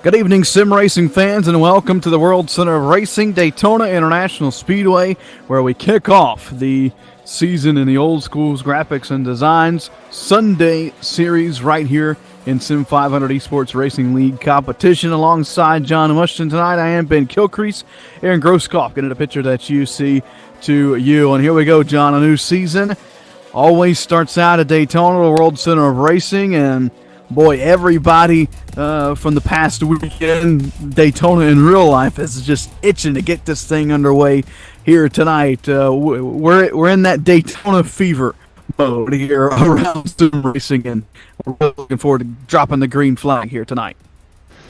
Good evening, sim racing fans, and welcome to the World Center of Racing, Daytona International Speedway, where we kick off the season in the Oldskoolz Grafix and Designz Sunday series right here in Sim500 Esports Racing League competition. Alongside John Mushton tonight, I am Ben Kilcrease, Aaron Grosskopf, getting the picture that you see to you. And here we go, John, a new season. Always starts out at Daytona, the World Center of Racing, and boy, everybody from the past weekend, Daytona in real life, is just itching to get this thing underway here tonight. We're in that Daytona fever mode here around sim racing, and we're really looking forward to dropping the green flag here tonight.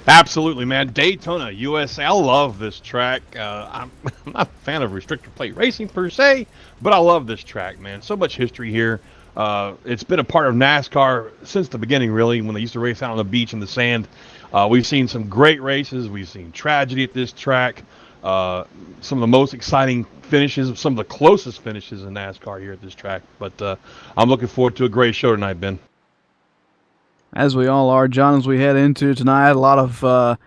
Absolutely, man. Daytona, USA. I love this track. I'm not a fan of restrictor plate racing per se, but I love this track, man. So much history here. It's been a part of NASCAR since the beginning, really, when they used to race out on the beach in the sand. We've seen some great races. We've seen tragedy at this track. Some of the most exciting finishes, some of the closest finishes in NASCAR here at this track. But I'm looking forward to a great show tonight, Ben. As we all are, John, as we head into tonight, a lot of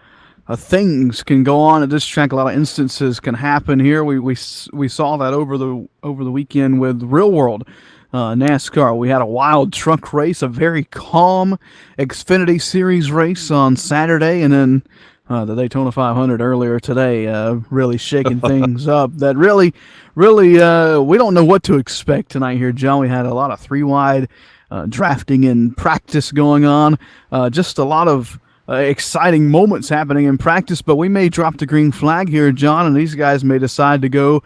things can go on at this track. A lot of instances can happen here. We saw that over the weekend with Real World NASCAR. We had a wild truck race, a very calm Xfinity Series race on Saturday, and then the Daytona 500 earlier today, really shaking things up. That really, we don't know what to expect tonight here, John. We had a lot of three-wide drafting and practice going on. Just a lot of exciting moments happening in practice, but we may drop the green flag here, John, and these guys may decide to go,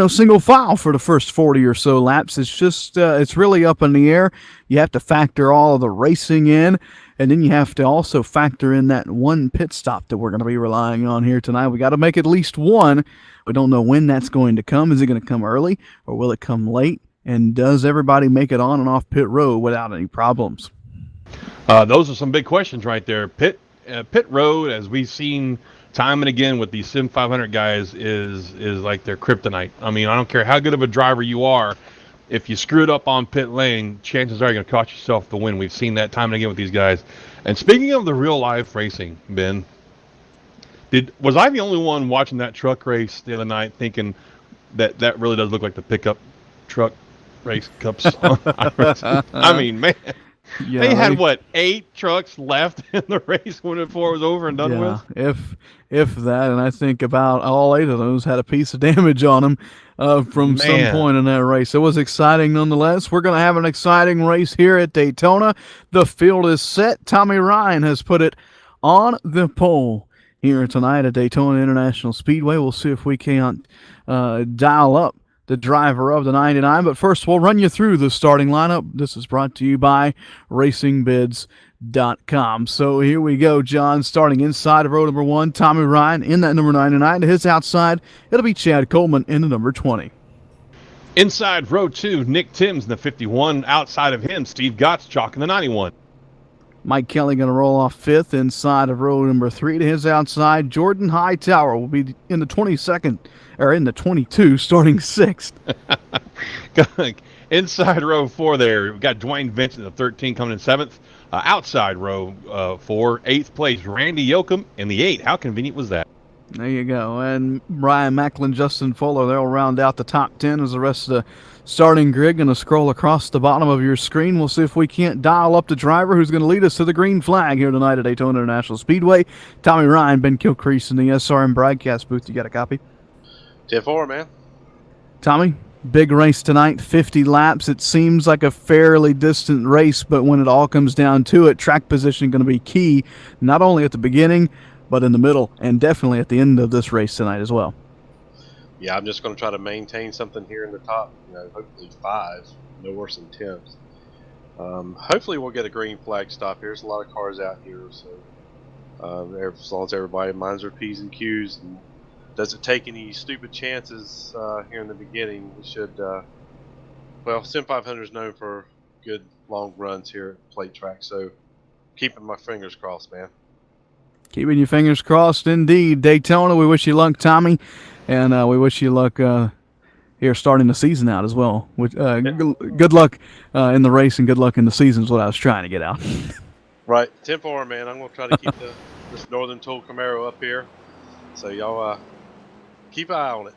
single file for the first 40 or so laps. It's just, it's really up in the air. You have to factor all of the racing in, and then you have to also factor in that one pit stop that we're going to be relying on here tonight. We got to make at least one. We don't know when that's going to come. Is it going to come early, or will it come late? And does everybody make it on and off pit road without any problems? Those are some big questions right there. Pit road, as we've seen time and again with these Sim500 guys, is like their kryptonite. I mean, I don't care how good of a driver you are. If you screw it up on pit lane, chances are you're going to cost yourself the win. We've seen that time and again with these guys. And speaking of the real life racing, Ben, was I the only one watching that truck race the other night thinking that really does look like the pickup truck race cups? I mean, man. Yeah, they had, 8 trucks left in the race before it was over and done with? If that, and I think about all 8 of those had a piece of damage on them from some point in that race. It was exciting nonetheless. We're going to have an exciting race here at Daytona. The field is set. Tommy Ryan has put it on the pole here tonight at Daytona International Speedway. We'll see if we can't dial up the driver of the 99. But first, we'll run you through the starting lineup. This is brought to you by RacingBids.com. So here we go, John. Starting inside of row number 1, Tommy Ryan in that number 99. To his outside, it'll be Chad Coleman in the number 20. Inside row 2, Nick Timms in the 51. Outside of him, Steve Gottschalk in the 91. Mike Kelly going to roll off 5th inside of row number 3. To his outside, Jordan Hightower will be in the 22nd, or in the 22, starting 6th. Inside row 4 there, we've got Dwayne Vincent, the 13, coming in 7th. Outside row 4, 8th place, Randy Yoakum in the 8. How convenient was that? There you go. And Brian Macklin, Justin Fuller, they'll round out the top 10 as the rest of the starting grid going to scroll across the bottom of your screen. We'll see if we can't dial up the driver who's going to lead us to the green flag here tonight at Daytona International Speedway. Tommy Ryan, Ben Kilcrease in the SRM broadcast booth. You got a copy? 10-4, man. Tommy, big race tonight, 50 laps. It seems like a fairly distant race, but when it all comes down to it, track position going to be key, not only at the beginning, but in the middle, and definitely at the end of this race tonight as well. Yeah, I'm just going to try to maintain something here in the top, hopefully 5, no worse than 10s. Hopefully we'll get a green flag stop here. There's a lot of cars out here, so as long as everybody minds their P's and Q's and doesn't take any stupid chances here in the beginning, we should, Sim500 is known for good long runs here at plate track, so keeping my fingers crossed, man. Keeping your fingers crossed indeed. Daytona, we wish you luck, Tommy, and we wish you luck here starting the season out as well. Good luck in the race and good luck in the season is what I was trying to get out. Right. 10-4, man. I'm going to try to keep this Northern Tool Camaro up here. So y'all keep an eye on it.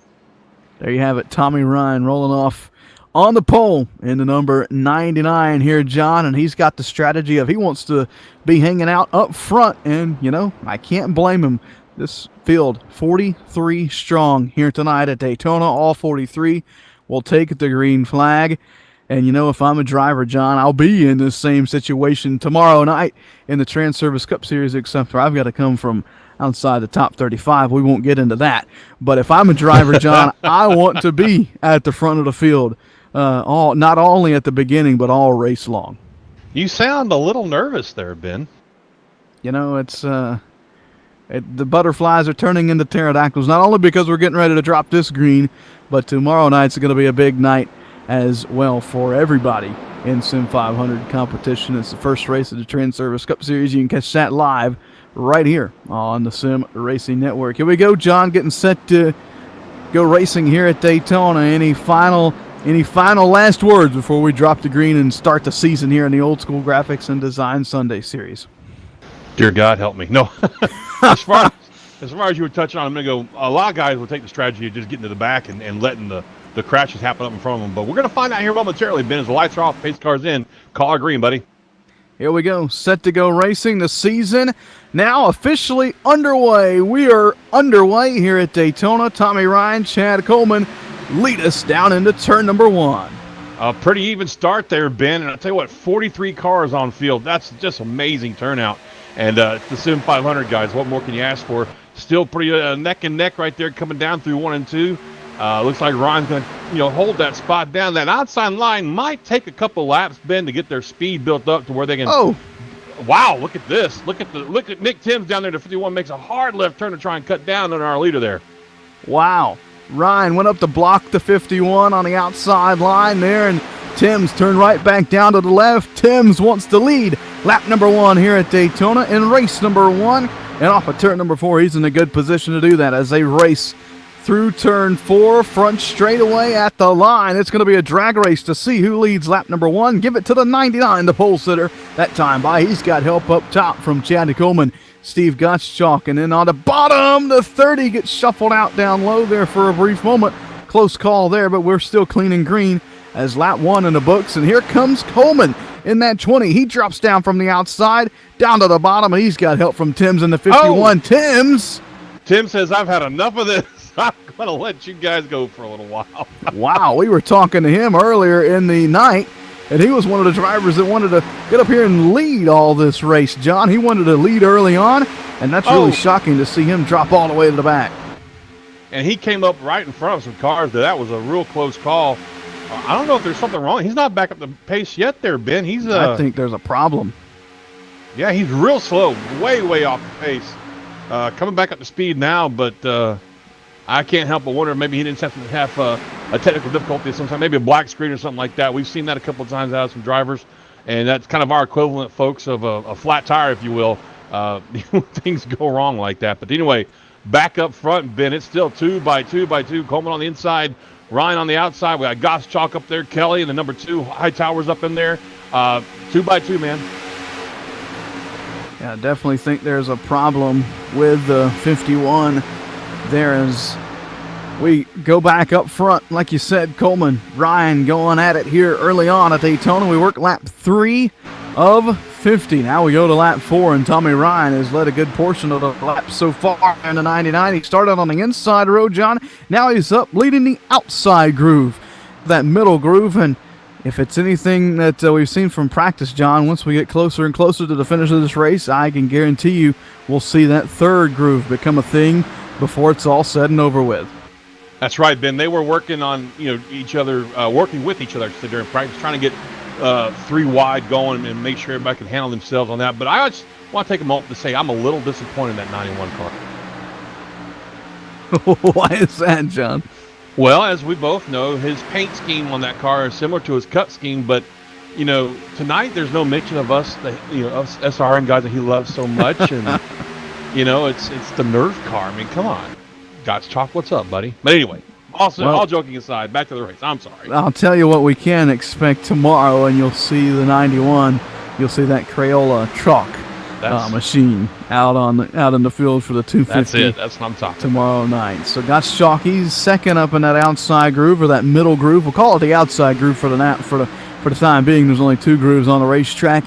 There you have it, Tommy Ryan rolling off on the pole in the number 99 here, John, and he's got the strategy of he wants to be hanging out up front, and, you know, I can't blame him. This field, 43 strong here tonight at Daytona. All 43 will take the green flag. And, you know, if I'm a driver, John, I'll be in this same situation tomorrow night in the Trans Service Cup Series, except for I've got to come from outside the top 35. We won't get into that. But if I'm a driver, John, I want to be at the front of the field, not only at the beginning, but all race long. You sound a little nervous there, Ben. You know, it's the butterflies are turning into pterodactyls, not only because we're getting ready to drop this green, but tomorrow night's going to be a big night as well for everybody in Sim500 competition. It's the first race of the Trans Service Cup Series. You can catch that live right here on the Sim Racing Network. Here we go, John, getting set to go racing here at Daytona. Any final last words before we drop the green and start the season here in the Oldskoolz Grafix and Designz Sunday Series? Dear God, help me. No. as far as you were touching on a minute ago, a lot of guys will take the strategy of just getting to the back and letting the crashes happen up in front of them. But we're going to find out here momentarily, Ben, as the lights are off, pace car's in. Call our green, buddy. Here we go, set to go racing. The season now officially underway. We are underway here at Daytona. Tommy Ryan, Chad Coleman lead us down into turn number 1. A pretty even start there, Ben. And I'll tell you what, 43 cars on field. That's just amazing turnout. And the Sim500 guys, what more can you ask for? Still pretty neck and neck right there coming down through 1 and 2. Looks like Ryan's going to, hold that spot down. That outside line might take a couple laps, Ben, to get their speed built up to where they can. Oh, wow! Look at this. Look at Nick Timms down there to 51. Makes a hard left turn to try and cut down on our leader there. Wow! Ryan went up to block the 51 on the outside line there, and Timms turned right back down to the left. Timms wants to lead lap number 1 here at Daytona in race number 1, and off of turn number 4, he's in a good position to do that as they race through turn 4, front straightaway at the line. It's going to be a drag race to see who leads lap number 1. Give it to the 99, the pole sitter. That time by, he's got help up top from Chad Coleman, Steve Gottschalk, and then on the bottom, the 30 gets shuffled out down low there for a brief moment. Close call there, but we're still clean and green as lap 1 in the books. And here comes Coleman in that 20. He drops down from the outside down to the bottom. He's got help from Timms in the 51. Tim says, I've had enough of this. I'm going to let you guys go for a little while. Wow, we were talking to him earlier in the night, and he was one of the drivers that wanted to get up here and lead all this race, John. He wanted to lead early on, and that's really shocking to see him drop all the way to the back. And he came up right in front of some cars. That was a real close call. I don't know if there's something wrong. He's not back up the pace yet there, Ben. I think there's a problem. Yeah, he's real slow, way off the pace. Coming back up to speed now, but I can't help but wonder maybe he didn't have a technical difficulty sometimes, maybe a black screen or something like that. We've seen that a couple of times out of some drivers, and that's kind of our equivalent, folks, of a flat tire, if you will. Things go wrong like that. But anyway, back up front, Ben, it's still 2 by 2 by 2. Coleman on the inside, Ryan on the outside. We got Gottschalk up there, Kelly, and the number 2 Hightowers up in there. 2 by 2, man. Yeah, I definitely think there's a problem with the 51 there as we go back up front. Like you said, Coleman, Ryan going at it here early on at Daytona. We work lap 3 of 50. Now we go to lap 4, and Tommy Ryan has led a good portion of the lap so far in the 99. He started on the inside road, John. Now he's up leading the outside groove, that middle groove, and if it's anything that we've seen from practice, John, once we get closer and closer to the finish of this race, I can guarantee you we'll see that third groove become a thing before it's all said and over with. That's right, Ben. They were working on each other, working with each other during practice, trying to get 3 wide going and make sure everybody can handle themselves on that. But I just want to take a moment to say I'm a little disappointed in that 91 car. Why is that, John? Well, as we both know, his paint scheme on that car is similar to his cut scheme, but tonight there's no mention of us, us SRN guys that he loves so much, and it's the Nerf car. I mean, come on, Gottschalk, what's up, buddy? But anyway, also, all joking aside, back to the race. I'm sorry. I'll tell you what we can expect tomorrow, and you'll see the 91. You'll see that Crayola truck machine out in the field for the 250. That's it. That's what I'm talking tomorrow night. So got Chalky's second up in that outside groove, or that middle groove. We'll call it the outside groove for the time being. There's only 2 grooves on the racetrack.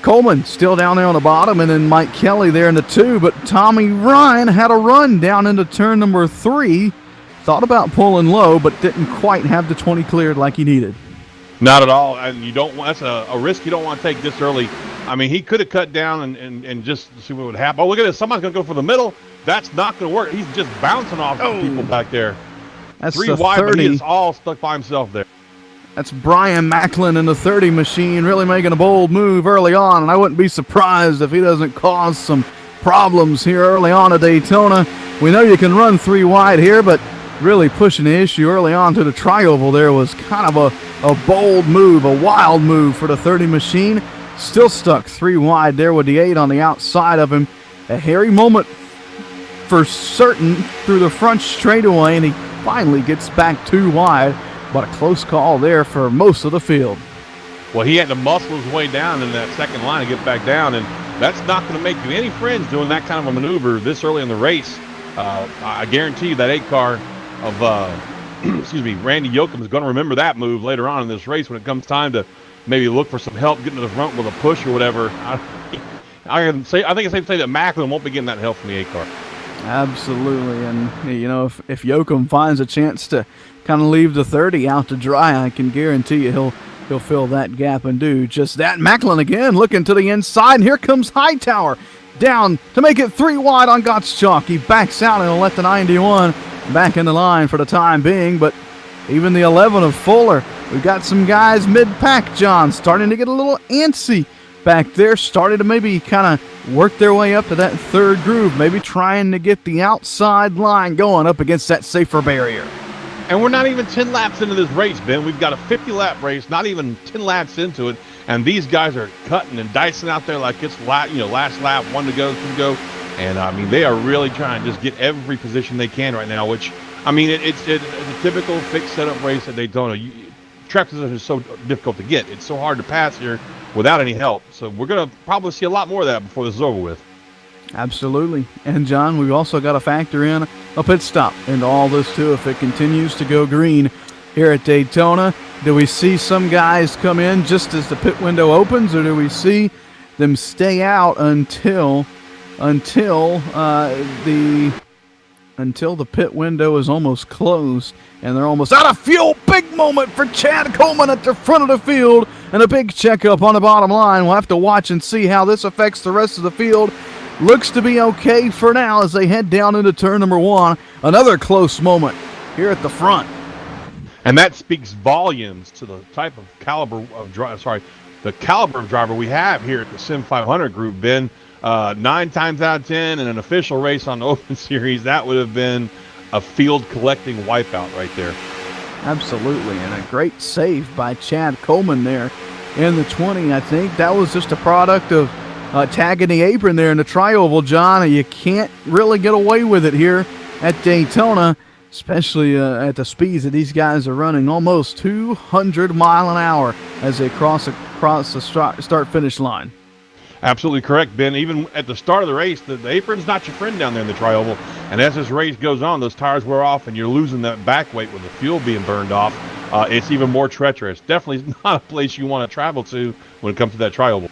Coleman still down there on the bottom, and then Mike Kelly there in the 2. But Tommy Ryan had a run down into turn number 3. Thought about pulling low, but didn't quite have the 20 cleared like he needed. Not at all, and you don't want, that's a risk you don't want to take this early. I mean, he could have cut down and just see what would happen. Oh, look at this. Somebody's going to go for the middle. That's not going to work. He's just bouncing off people back there. That's 3 the wide, 30. but he is all stuck by himself there. That's Brian Macklin in the 30 machine, really making a bold move early on, and I wouldn't be surprised if he doesn't cause some problems here early on at Daytona. We know you can run 3 wide here, but really pushing the issue early on to the tri-oval there was kind of a bold move, a wild move for the 30 machine. Still stuck 3 wide there with the 8 on the outside of him. A hairy moment for certain through the front straightaway, and he finally gets back 2 wide. But a close call there for most of the field. Well, he had to muscle his way down in that second line to get back down, and that's not going to make you any friends doing that kind of a maneuver this early in the race. I guarantee you that 8 car of excuse me, Randy Yoakum is going to remember that move later on in this race when it comes time to maybe look for some help getting to the front with a push or whatever. I think it's safe to say that Macklin won't be getting that help from the 8 car. Absolutely, and you know, if Yoakum finds a chance to kind of leave the 30 out to dry, I can guarantee you he'll fill that gap and do just that. Macklin again looking to the inside, and here comes Hightower down to make it 3 wide on Gottschalk. He backs out and will let the 91 back in the line for the time being, but even the 11 of Fuller, we've got some guys mid-pack, John, starting to get a little antsy back there, started to maybe kind of work their way up to that 3rd groove, maybe trying to get the outside line going up against that safer barrier. And we're not even 10 laps into this race, Ben. We've got a 50-lap race, not even 10 laps into it, and these guys are cutting and dicing out there like it's last lap, 1 to go, 2 to go. And, I mean, they are really trying to just get every position they can right now, which, I mean, it's a typical fixed setup race at Daytona. Track position is so difficult to get. It's so hard to pass here without any help. So we're going to probably see a lot more of that before this is over with. Absolutely. And, John, we've also got to factor in a pit stop into all this, too, if it continues to go green here at Daytona. Do we see some guys come in just as the pit window opens, or do we see them stay out until the pit window is almost closed and they're almost out of fuel? Big moment for Chad Coleman at the front of the field, and a big checkup on the bottom line. We'll have to watch and see how this affects the rest of the field. Looks to be okay for now as they head down into turn number 1. Another close moment here at the front. And that speaks volumes to the type of caliber of driver we have here at the Sim500 group, Ben. 9 times out of 10 in an official race on the Open Series, that would have been a field collecting wipeout right there. Absolutely, and a great save by Chad Coleman there in the 20. I think that was just a product of tagging the apron there in the tri-oval, John. You can't really get away with it here at Daytona, especially at the speeds that these guys are running, almost 200 mile an hour as they cross the start-finish line. Absolutely correct, Ben. Even at the start of the race, the apron's not your friend down there in the tri-oval. And as this race goes on, those tires wear off and you're losing that back weight with the fuel being burned off. It's even more treacherous. Definitely not a place you want to travel to when it comes to that tri-oval.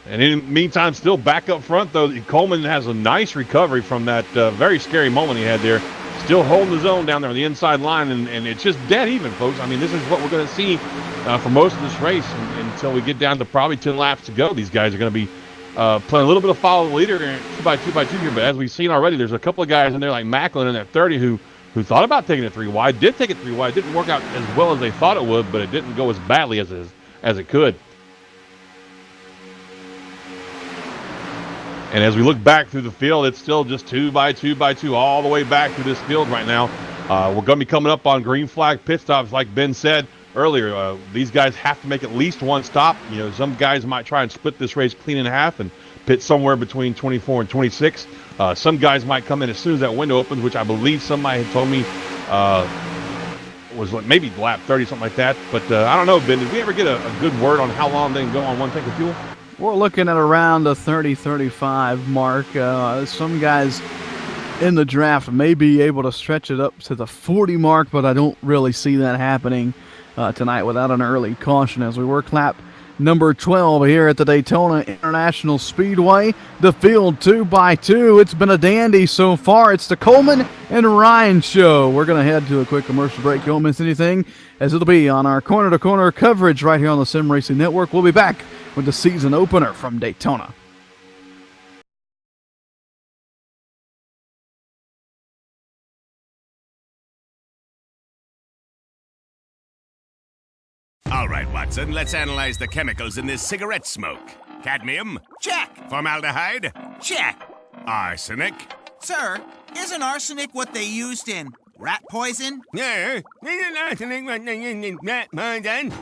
And in the meantime, still back up front, though, Coleman has a nice recovery from that very scary moment he had there. Still holding his own down there on the inside line, and it's just dead even, folks. I mean, this is what we're going to see for most of this race until we get down to probably 10 laps to go. These guys are going to be playing a little bit of follow the leader 2x2 here, but as we've seen already, there's a couple of guys in there like Macklin in that 30 who thought about taking it 3 wide, did take it 3 wide, didn't work out as well as they thought it would, but it didn't go as badly as it could. And as we look back through the field, it's still just 2x2 all the way back through this field right now. We're going to be coming up on green flag pit stops, like Ben said earlier. These guys have to make at least one stop. You know, some guys might try and split this race clean in half and pit somewhere between 24 and 26. Some guys might come in as soon as that window opens, which I believe somebody had told me was like maybe lap 30, something like that. But I don't know, Ben, did we ever get a good word on how long they can go on one tank of fuel? We're looking at around the 30-35 mark. Some guys in the draft may be able to stretch it up to the 40 mark, but I don't really see that happening tonight without an early caution as we work lap number 12 here at the Daytona International Speedway. The field 2x2. It's been a dandy so far. It's the Coleman and Ryan show. We're going to head to a quick commercial break. Don't miss anything, as it'll be on our corner-to-corner coverage right here on the Sim Racing Network. We'll be back with the season opener from Daytona. All right, Watson, let's analyze the chemicals in this cigarette smoke. Cadmium? Check. Formaldehyde? Check. Arsenic? Sir, isn't arsenic what they used in rat poison? Yeah. Isn't arsenic rat poison?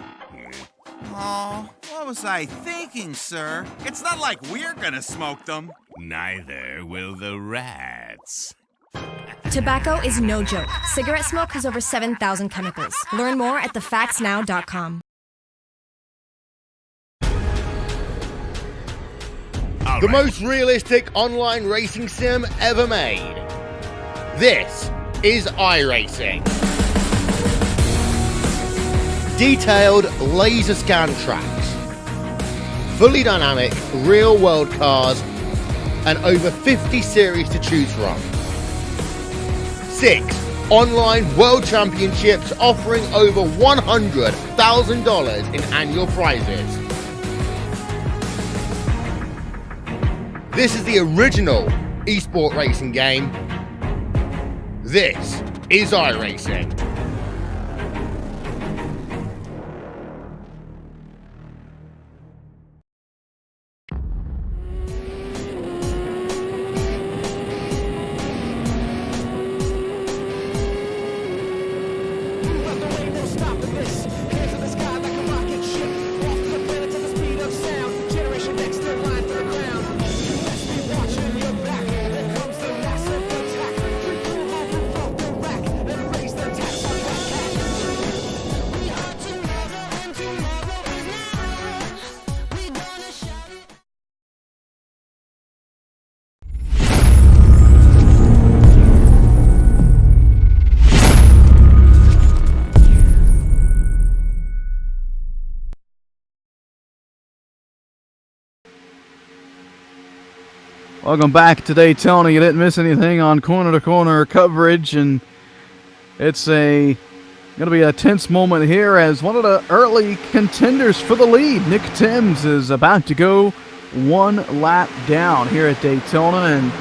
Oh, what was I thinking, sir? It's not like we're gonna smoke them. Neither will the rats. Tobacco is no joke. Cigarette smoke has over 7,000 chemicals. Learn more at thefactsnow.com. The most realistic online racing sim ever made. This is iRacing. Detailed laser scan tracks, fully dynamic real-world cars, and over 50 series to choose from. 6 online world championships offering over $100,000 in annual prizes. This is the original esport racing game. This is iRacing. Welcome back to Daytona. You didn't miss anything on corner-to-corner coverage, and it's going to be a tense moment here as one of the early contenders for the lead, Nick Timms, is about to go one lap down here at Daytona, and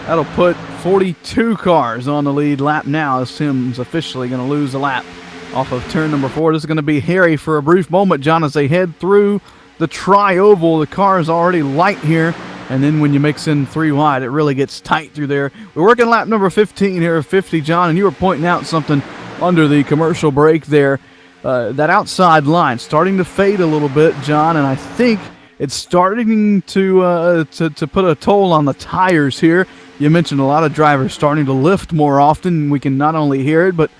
that'll put 42 cars on the lead lap now as Timms officially going to lose a lap off of turn number 4. This is going to be hairy for a brief moment, John, as they head through the tri-oval. The car is already light here. And then when you mix in 3 wide, it really gets tight through there. We're working lap number 15 here of 50, John, and you were pointing out something under the commercial break there. That outside line starting to fade a little bit, John, and I think it's starting to put a toll on the tires here. You mentioned a lot of drivers starting to lift more often. We can not only hear it, but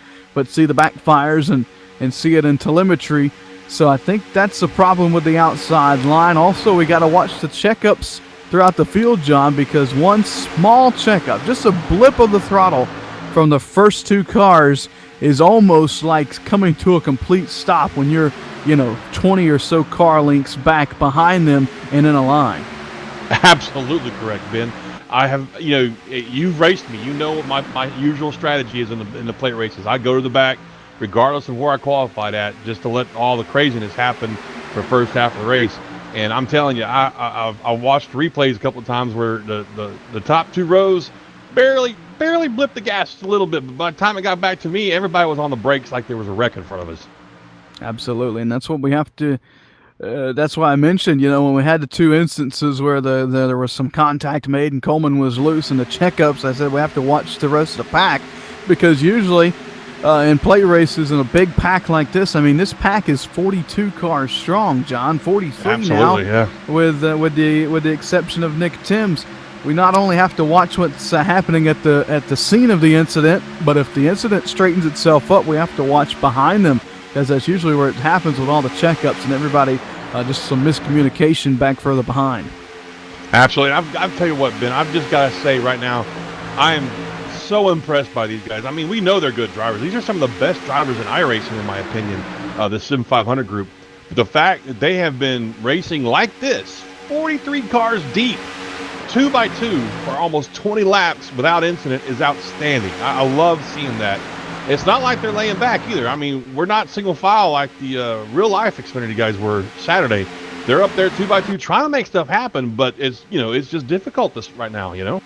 see the backfires and see it in telemetry. So I think that's the problem with the outside line. Also, we got to watch the checkups throughout the field, John, because one small checkup, just a blip of the throttle from the first 2 cars, is almost like coming to a complete stop when you're, 20 or so car lengths back behind them and in a line. Absolutely correct, Ben. I have, you've raced me. You know what my usual strategy is in the plate races. I go to the back, regardless of where I qualified at, just to let all the craziness happen for the first half of the race. And I'm telling you, I watched replays a couple of times where the top 2 rows barely blipped the gas just a little bit. But by the time it got back to me, everybody was on the brakes like there was a wreck in front of us. Absolutely, and that's what we have to. That's why I mentioned, when we had the 2 instances where there was some contact made and Coleman was loose in the checkups, I said we have to watch the rest of the pack, because usually in plate races in a big pack like this, I mean, this pack is 42 cars strong, John, 43 Absolutely, now, yeah. with the exception of Nick Timms. we not only have to watch what's happening at the scene of the incident, but if the incident straightens itself up, we have to watch behind them, because that's usually where it happens with all the checkups and everybody, just some miscommunication back further behind. Absolutely. I'll tell you what, Ben, I've just got to say right now, I am so impressed by these guys. I mean, we know they're good drivers. These are some of the best drivers in iRacing, in my opinion, the Sim500 group. But the fact that they have been racing like this, 43 cars deep, 2x2 for almost 20 laps without incident, is outstanding. I love seeing that. It's not like they're laying back either. I mean, we're not single file like the real life Xfinity guys were Saturday. They're up there 2x2 trying to make stuff happen, but it's just difficult right now.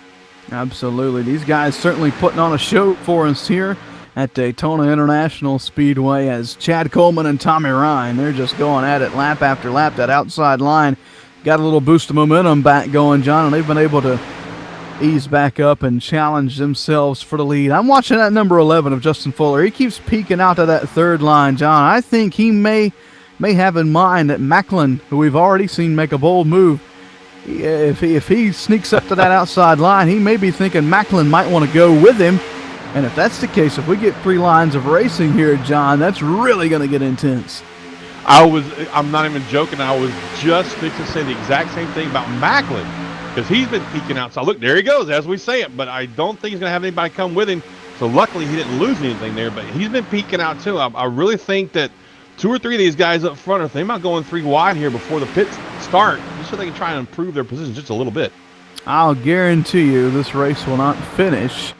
Absolutely. These guys certainly putting on a show for us here at Daytona International Speedway, as Chad Coleman and Tommy Ryan, they're just going at it lap after lap. That outside line got a little boost of momentum back going, John, and they've been able to ease back up and challenge themselves for the lead. I'm watching that number 11 of Justin Fuller. He keeps peeking out to that third line, John. I think he may have in mind that Macklin, who we've already seen make a bold move, if he sneaks up to that outside line, he may be thinking Macklin might want to go with him. And if that's the case, if we get 3 lines of racing here, John, that's really going to get intense. I'm not even joking. I was just fixing to say the exact same thing about Macklin, because he's been peeking outside. Look, there he goes, as we say it, but I don't think he's going to have anybody come with him. So luckily he didn't lose anything there, but he's been peeking out too. I really think that 2 or 3 of these guys up front are thinking about going 3 wide here before the pits start, just so they can try and improve their position just a little bit. I'll guarantee you this race will not finish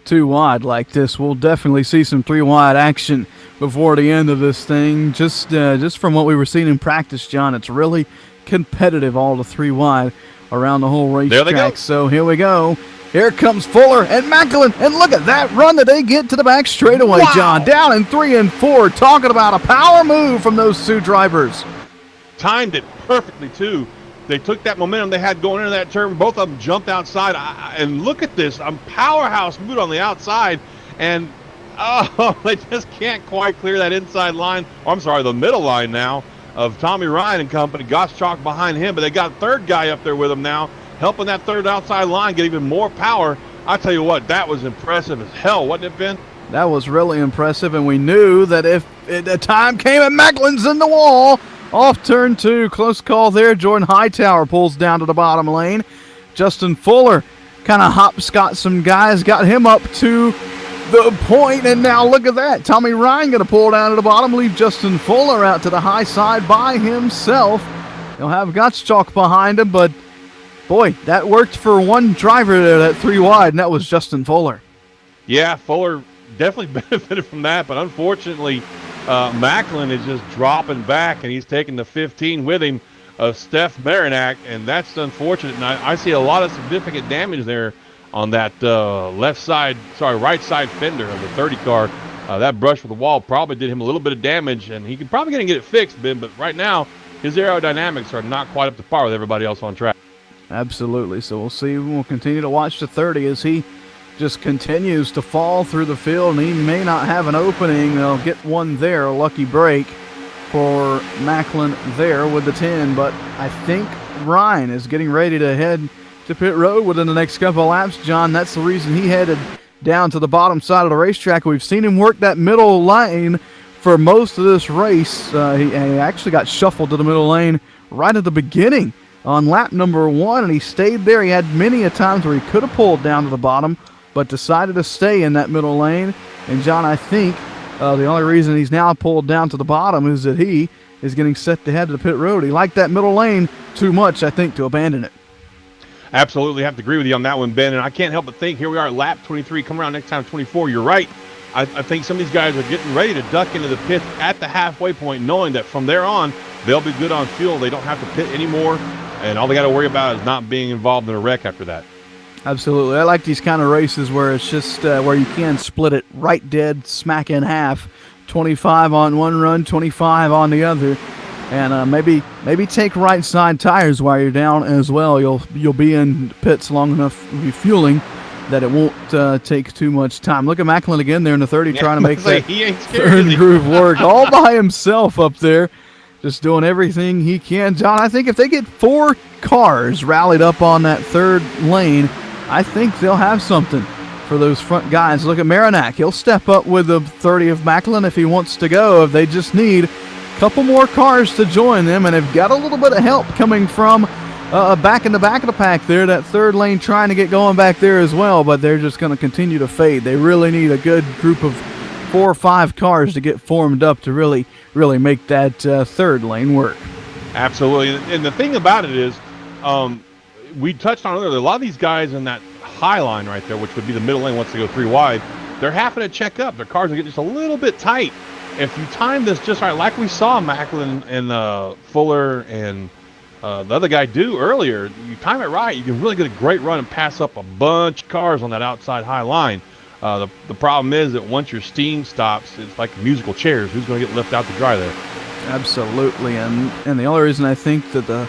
2 wide like this. We'll definitely see some 3 wide action before the end of this thing. Just from what we were seeing in practice, John, it's really competitive, all the 3 wide around the whole racetrack. So here we go. Here comes Fuller and Macklin, and look at that run that they get to the back straightaway, wow. John. Down in 3 and 4, talking about a power move from those 2 drivers. Timed it perfectly, too. They took that momentum they had going into that turn. Both of them jumped outside. And look at this. Powerhouse move on the outside. And, they just can't quite clear that inside line. Oh, I'm sorry, the middle line now of Tommy Ryan and company. Gottschalk behind him, but they got a third guy up there with them now, helping that third outside line get even more power. I tell you what, that was impressive as hell, wasn't it, Ben? That was really impressive, and we knew that if the time came and Macklin's in the wall, off turn 2, close call there. Jordan Hightower pulls down to the bottom lane. Justin Fuller kind of hopscotched some guys, got him up to the point, and now look at that. Tommy Ryan going to pull down to the bottom, leave Justin Fuller out to the high side by himself. He'll have Gottschalk behind him, but boy, that worked for one driver there, that 3 wide, and that was Justin Fuller. Yeah, Fuller definitely benefited from that, but unfortunately, Macklin is just dropping back, and he's taking the 15 with him of Steph Marinac, and that's unfortunate. And I see a lot of significant damage there on that right side fender of the 30 car. That brush with the wall probably did him a little bit of damage, and he could probably get it fixed, Ben, but right now his aerodynamics are not quite up to par with everybody else on track. Absolutely. So we'll see. We'll continue to watch the 30 as he just continues to fall through the field, and he may not have an opening. They'll get one there, a lucky break for Macklin there with the 10, but I think Ryan is getting ready to head to pit road within the next couple of laps. John, that's the reason he headed down to the bottom side of the racetrack. We've seen him work that middle lane for most of this race. He actually got shuffled to the middle lane right at the beginning on lap number 1, and he stayed there. He had many a times where he could have pulled down to the bottom, but decided to stay in that middle lane. And John, I think the only reason he's now pulled down to the bottom is that he is getting set to head to the pit road. He liked that middle lane too much, I think, to abandon it. Absolutely have to agree with you on that one, Ben. And I can't help but think, here we are at lap 23, come around next time 24. You're right. I think some of these guys are getting ready to duck into the pit at the halfway point, knowing that from there on, they'll be good on fuel. They don't have to pit anymore, and all they got to worry about is not being involved in a wreck after that. Absolutely. I like these kind of races where it's just where you can split it right dead smack in half, 25 on one run, 25 on the other, and maybe take right side tires while you're down as well. You'll be in pits long enough refueling that it won't take too much time. Look at Macklin again there in the 30 trying to make that third groove work all by himself up there. just doing everything he can. John, I think if they get 4 cars rallied up on that third lane, I think they'll have something for those front guys. Look at Marinak. He'll step up with the 30 of Macklin if he wants to go. If they just need a couple more cars to join them, and they've got a little bit of help coming from back in the back of the pack there, that third lane trying to get going back there as well, but they're just going to continue to fade. They really need a good group of 4 or 5 cars to get formed up to really make that third lane work. Absolutely. And the thing about it is, we touched on earlier, a lot of these guys in that high line right there, which would be the middle lane once they go 3 wide, they're having to check up. Their cars are getting just a little bit tight. If you time this just right, like we saw Macklin and Fuller and the other guy do earlier, you time it right, you can really get a great run and pass up a bunch of cars on that outside high line. The problem is that once your steam stops, it's like musical chairs. Who's going to get left out to dry there? Absolutely, and the only reason I think that the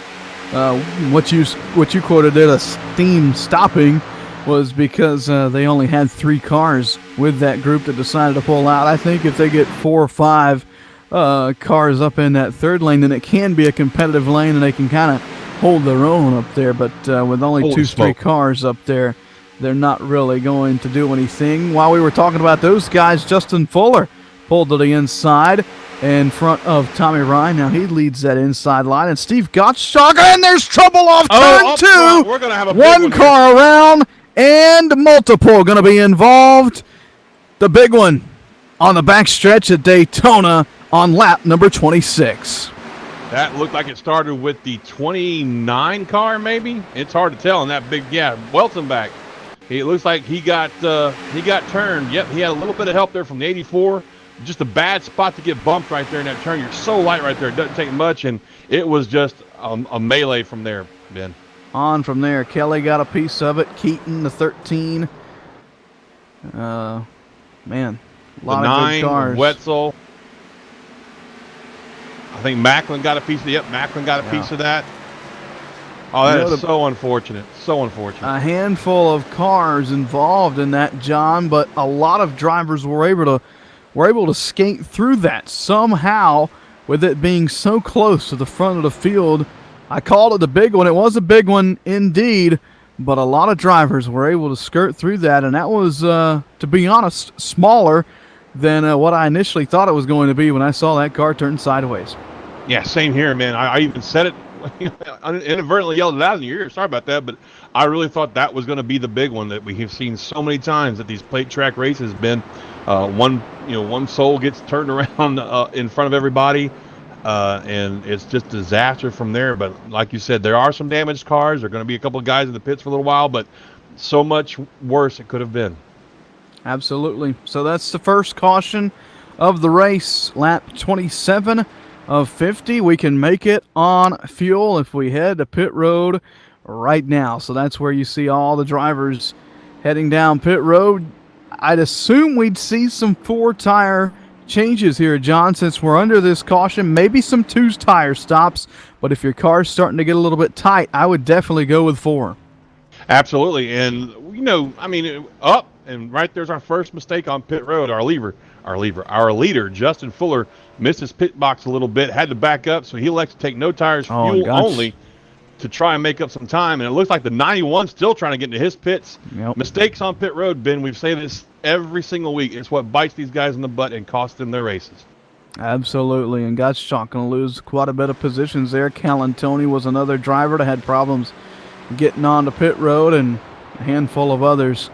what you quoted there, the steam stopping, was because they only had 3 cars with that group that decided to pull out. I think if they get 4 or 5 cars up in that third lane, then it can be a competitive lane and they can kind of hold their own up there. But with only 2-3 cars up there, they're not really going to do anything. While we were talking about those guys, Justin Fuller pulled to the inside in front of Tommy Ryan. Now he leads that inside line, and Steve Gottschalk, and there's trouble off turn 2. We're gonna have a one car around, and multiple going to be involved. The big one on the back stretch at Daytona on lap number 26. That looked like it started with the 29 car, maybe. It's hard to tell in that big. Yeah, Weltenbach. It looks like he got turned. Yep, he had a little bit of help there from the 84. Just a bad spot to get bumped right there in that turn. You're so light right there. It doesn't take much, and it was just a melee from there, Ben. On from there, Kelly got a piece of it. Keaton, the 13. Man, a lot of good cars. Wetzel. I think Macklin got a piece of it. Yep, Macklin got a piece of that. Oh, that is so unfortunate. So unfortunate. A handful of cars involved in that, John, but a lot of drivers were able to skate through that somehow, with it being so close to the front of the field. I called it the big one. It was a big one indeed, but a lot of drivers were able to skirt through that, and that was, to be honest, smaller than what I initially thought it was going to be when I saw that car turn sideways. Yeah, same here, man. I even said it, inadvertently yelled it out in your ear. Sorry about that, but I really thought that was going to be the big one that we have seen so many times at these plate track races. Been one soul gets turned around in front of everybody. And it's just disaster from there. But like you said, there are some damaged cars. There are going to be a couple of guys in the pits for a little while, but so much worse it could have been. Absolutely. So that's the first caution of the race, lap 27 of 50. We can make it on fuel if we head to pit road right now. So that's where you see all the drivers heading down pit road. I'd assume we'd see some 4-tire changes here, John, since we're under this caution. Maybe some 2-tire stops, but if your car's starting to get a little bit tight, I would definitely go with 4. Absolutely. And up and right there's our first mistake on pit road. Our leader, Justin Fuller, missed his pit box a little bit, had to back up, so he elects to take no tires, fuel only, to try and make up some time. And it looks like the 91 still trying to get into his pits. Yep. Mistakes on pit road, Ben. We've said this every single week. It's what bites these guys in the butt and costs them their races. Absolutely, and Gottschalk going to lose quite a bit of positions there. Calantoni was another driver that had problems getting onto pit road, and a handful of others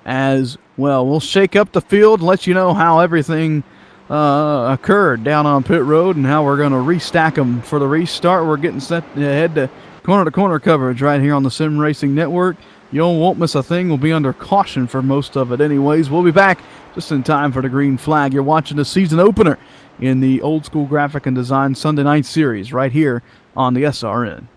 as well. We'll shake up the field and let you know how everything occurred down on pit road and how we're going to restack them for the restart. We're getting set to head to corner coverage right here on the Sim Racing Network. You won't miss a thing. We'll be under caution for most of it anyways. We'll be back just in time for the green flag. You're watching the season opener in the Oldskoolz Grafix and Designz Sunday Night Series right here on the SRN.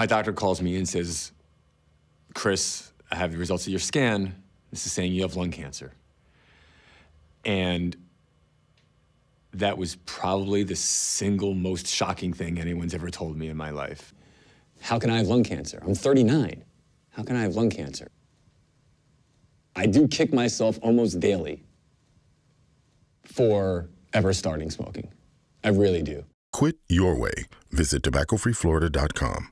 my doctor calls me and says, Chris, I have the results of your scan. This is saying you have lung cancer. And that was probably the single most shocking thing anyone's ever told me in my life. How can I have lung cancer? I'm 39. How can I have lung cancer? I do kick myself almost daily for ever starting smoking. I really do. Quit your way. Visit tobaccofreeflorida.com.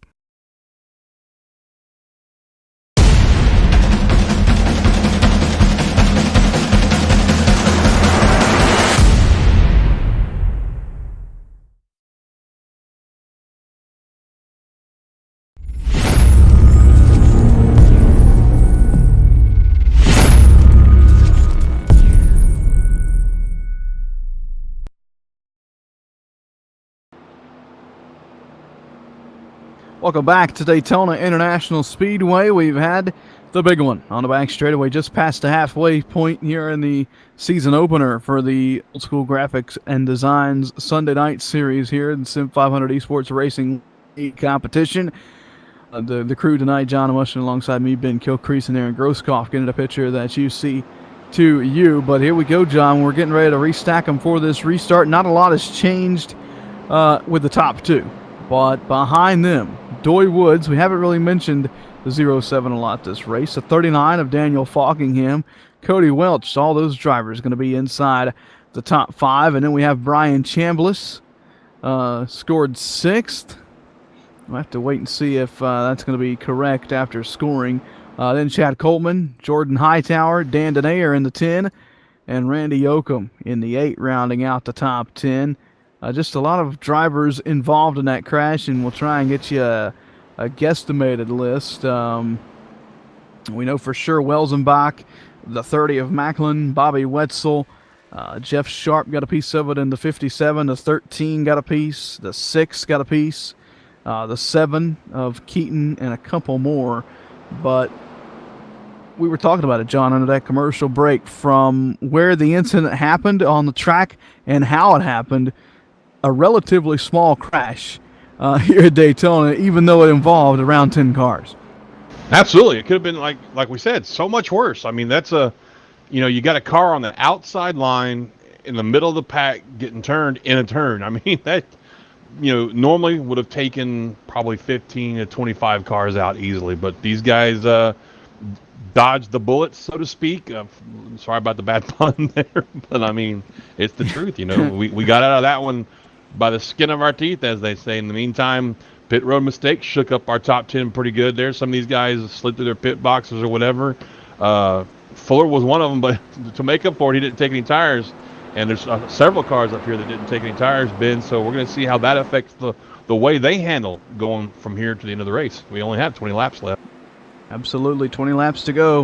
Welcome back to Daytona International Speedway. We've had the big one on the back straightaway just past the halfway point here in the season opener for the Oldskoolz Grafix and Designz Sunday night series here in Sim500 Esports Racing League competition. The crew tonight, John Mushin alongside me, Ben Kilcrease and Aaron Grosskopf, getting a picture that you see to you. But here we go, John. We're getting ready to restack them for this restart. Not a lot has changed with the top two. But behind them, Doy Woods, we haven't really mentioned the 07 a lot this race. The 39 of Daniel Falkingham, Cody Welch, all those drivers going to be inside the top five. And then we have Brian Chambliss, scored 6th. We'll have to wait and see if that's going to be correct after scoring. Then Chad Coleman, Jordan Hightower, Dan Denayer in the 10, and Randy Yoakum in the 8, rounding out the top 10. Just a lot of drivers involved in that crash, and we'll try and get you a guesstimated list. We know for sure Welzenbach, the 30 of Macklin, Bobby Wetzel, Jeff Sharp got a piece of it in the 57, the 13 got a piece, the 6 got a piece, the 7 of Keaton, and a couple more. But we were talking about it, John, under that commercial break, from where the incident happened on the track and how it happened. A relatively small crash here at Daytona, even though it involved around 10 cars. Absolutely. It could have been, like we said, so much worse. I mean, that's you got a car on the outside line in the middle of the pack getting turned in a turn. I mean, that, normally would have taken probably 15 to 25 cars out easily. But these guys dodged the bullets, so to speak. Sorry about the bad pun there, but I mean, it's the truth. We got out of that one by the skin of our teeth, as they say. In the meantime, pit road mistakes shook up our top 10 pretty good there. Some of these guys slid through their pit boxes or whatever. Fuller was one of them, but to make up for it, he didn't take any tires. And there's several cars up here that didn't take any tires, Ben. So we're going to see how that affects the way they handle going from here to the end of the race. We only have 20 laps left. Absolutely, 20 laps to go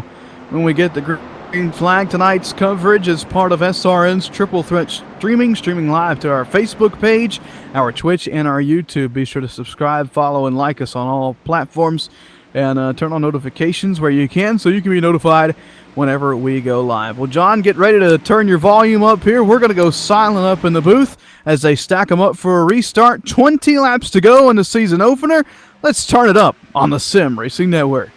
when we get the green flag. Tonight's coverage is part of SRN's Triple Threat streaming live to our Facebook page, our Twitch, and our YouTube. Be sure to subscribe, follow, and like us on all platforms, and turn on notifications where you can so you can be notified whenever we go live. Well, John, get ready to turn your volume up here. We're going to go silent up in the booth as they stack them up for a restart. 20 laps to go in the season opener. Let's turn it up on the Sim Racing Network.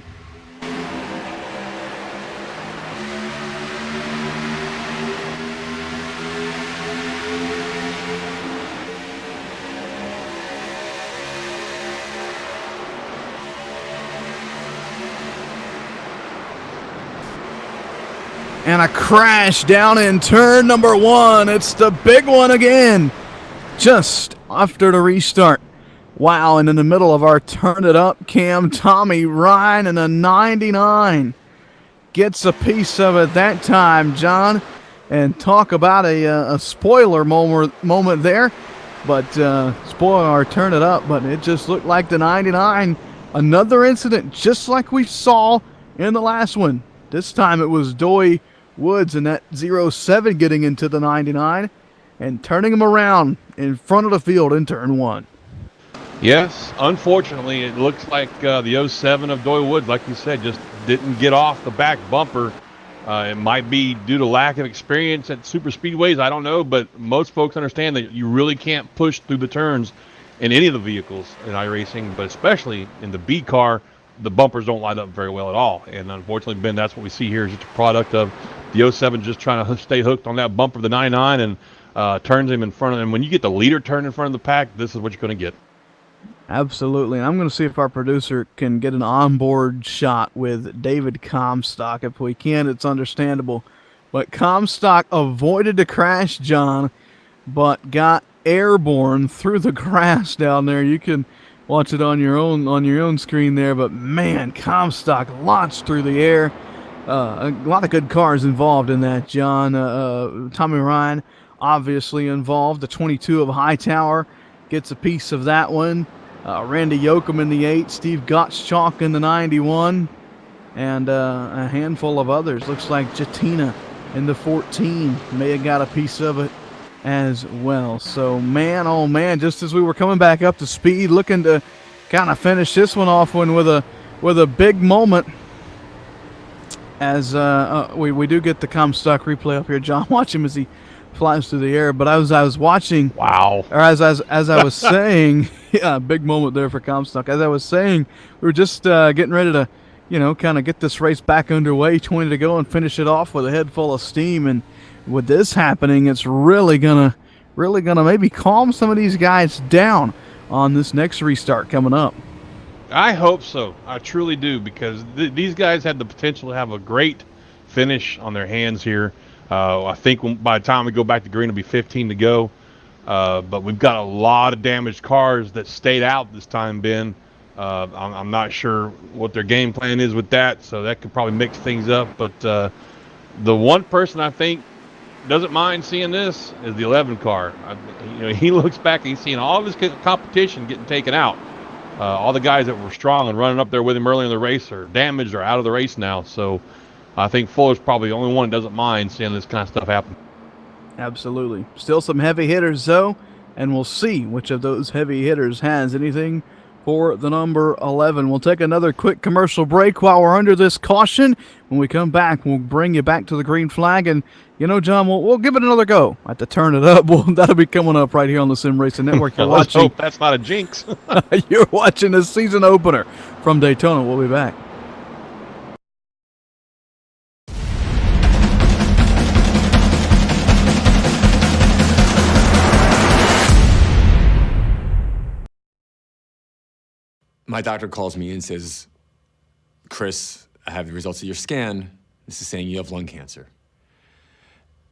And a crash down in turn number 1. It's the big one again. Just after the restart. Wow, and in the middle of our turn it up cam, Tommy Ryan in a 99. Gets a piece of it that time, John. And talk about a spoiler moment there. But spoiler our turn it up, but it just looked like the 99. Another incident just like we saw in the last one. This time it was Doy Woods and that 07 getting into the 99 and turning him around in front of the field in turn 1. Yes, unfortunately, it looks like the 07 of Doy Woods, like you said, just didn't get off the back bumper. It might be due to lack of experience at super speedways. I don't know, but most folks understand that you really can't push through the turns in any of the vehicles in iRacing, but especially in the B car, the bumpers don't light up very well at all. And unfortunately, Ben, that's what we see here is just a product of the 07 just trying to stay hooked on that bumper of the 99 and turns him in front of him. When you get the leader turn in front of the pack, this is what you're going to get. Absolutely. And I'm going to see if our producer can get an onboard shot with David Comstock. If we can, it's understandable. But Comstock avoided the crash, John, but got airborne through the grass down there. You can watch it on your own screen there. But man, Comstock launched through the air. A lot of good cars involved in that, John. Tommy Ryan obviously involved. The 22 of Hightower gets a piece of that one. Randy Yoakum in the 8, Steve Gottschalk in the 91, and a handful of others. Looks like Jatina in the 14 may have got a piece of it as well. So, man, oh man, just as we were coming back up to speed, looking to kind of finish this one off with a big moment. As we do get the Comstock replay up here, John. Watch him as he flies through the air. But I was watching. Wow. Or as I was saying, yeah, big moment there for Comstock. As I was saying, we were just getting ready to, kind of get this race back underway. 20 to go and finish it off with a head full of steam. And with this happening, it's really gonna maybe calm some of these guys down on this next restart coming up. I hope so. I truly do, because these guys had the potential to have a great finish on their hands here. I think by the time we go back to green, it'll be 15 to go. But we've got a lot of damaged cars that stayed out this time, Ben. I'm not sure what their game plan is with that, so that could probably mix things up. But the one person I think doesn't mind seeing this is the 11 car. He looks back and he's seeing all of his competition getting taken out. All the guys that were strong and running up there with him early in the race are damaged or out of the race now. So I think Fuller's probably the only one that doesn't mind seeing this kind of stuff happen. Absolutely. Still some heavy hitters, though, and we'll see which of those heavy hitters has anything for the number 11. We'll take another quick commercial break while we're under this caution. When we come back, we'll bring you back to the green flag. And, John, we'll give it another go at the Turn It Up. That'll be coming up right here on the Sim Racing Network. You're Let's watching. hope that's not a jinx. You're watching the season opener from Daytona. We'll be back. My doctor calls me and says, Chris, I have the results of your scan. This is saying you have lung cancer.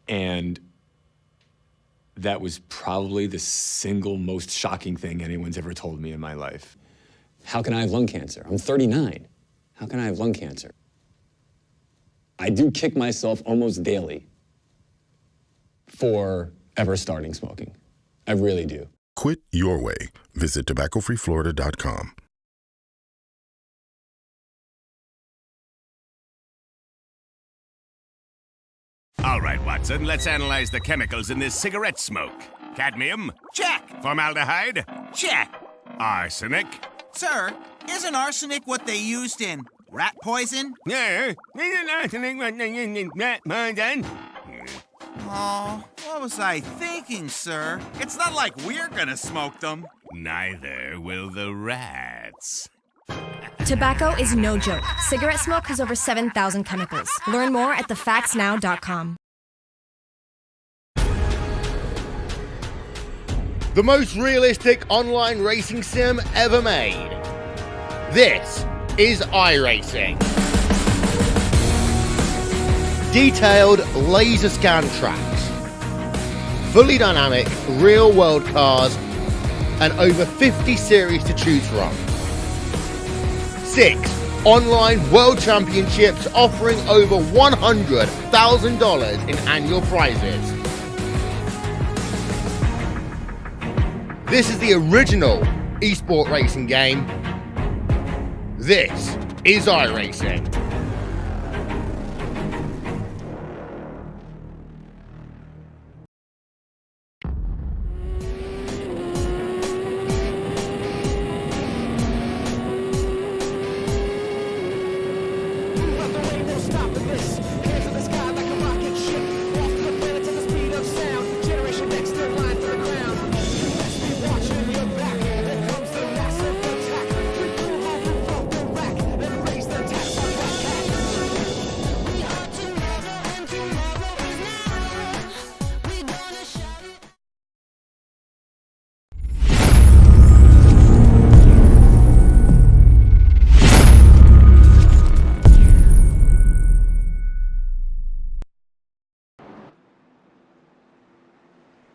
And that was probably the single most shocking thing anyone's ever told me in my life. How can I have lung cancer? I'm 39. How can I have lung cancer? I do kick myself almost daily for ever starting smoking. I really do. Quit your way. Visit tobaccofreeflorida.com. All right, Watson, let's analyze the chemicals in this cigarette smoke. Cadmium? Check. Formaldehyde? Check. Arsenic? Sir, isn't arsenic what they used in rat poison? Yeah. Isn't arsenic what they used in rat poison? Oh, what was I thinking, sir? It's not like we're gonna smoke them. Neither will the rats. Tobacco is no joke. Cigarette smoke has over 7,000 chemicals. Learn more at thefactsnow.com. The most realistic online racing sim ever made. This is iRacing. Detailed laser scan tracks, fully dynamic real world cars, and over 50 series to choose from. 6 online world championships offering over $100,000 in annual prizes. This is the original esport racing game. This is iRacing.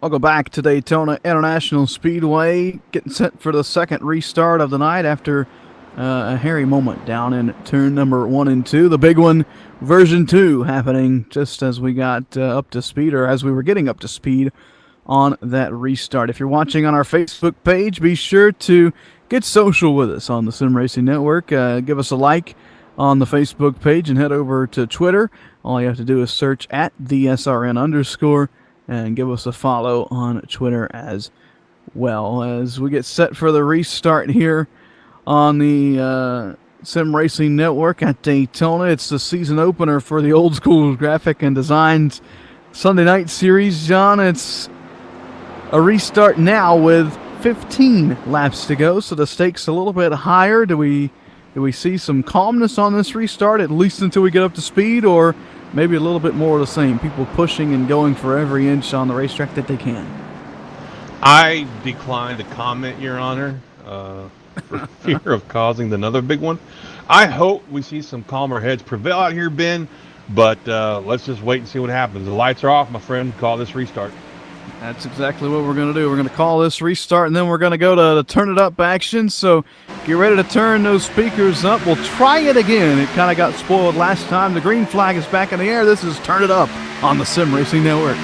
Welcome back to Daytona International Speedway, getting set for the second restart of the night after a hairy moment down in turn number 1 and 2. The big one, version 2, happening just as we got up to speed, or as we were getting up to speed on that restart. If you're watching on our Facebook page, be sure to get social with us on the Sim Racing Network. Give us a like on the Facebook page and head over to Twitter. All you have to do is search at @TheSRN_ and give us a follow on Twitter as well. As we get set for the restart here on the Sim Racing Network at Daytona. It's the season opener for the Oldskoolz Grafix and Designz Sunday night series. John, it's a restart now with 15 laps to go, so the stakes a little bit higher. Do we see some calmness on this restart, at least until we get up to speed, or maybe a little bit more of the same, people pushing and going for every inch on the racetrack that they can? I decline to comment, Your Honor, for fear of causing another big one. I hope we see some calmer heads prevail out here, Ben, but let's just wait and see what happens. The lights are off, my friend. Call this restart. That's exactly what we're going to do. We're going to call this restart, and then we're going to go to the turn it up action. So get ready to turn those speakers up. We'll try it again. It kind of got spoiled last time. The green flag is back in the air. This is Turn It Up on the Sim Racing Network.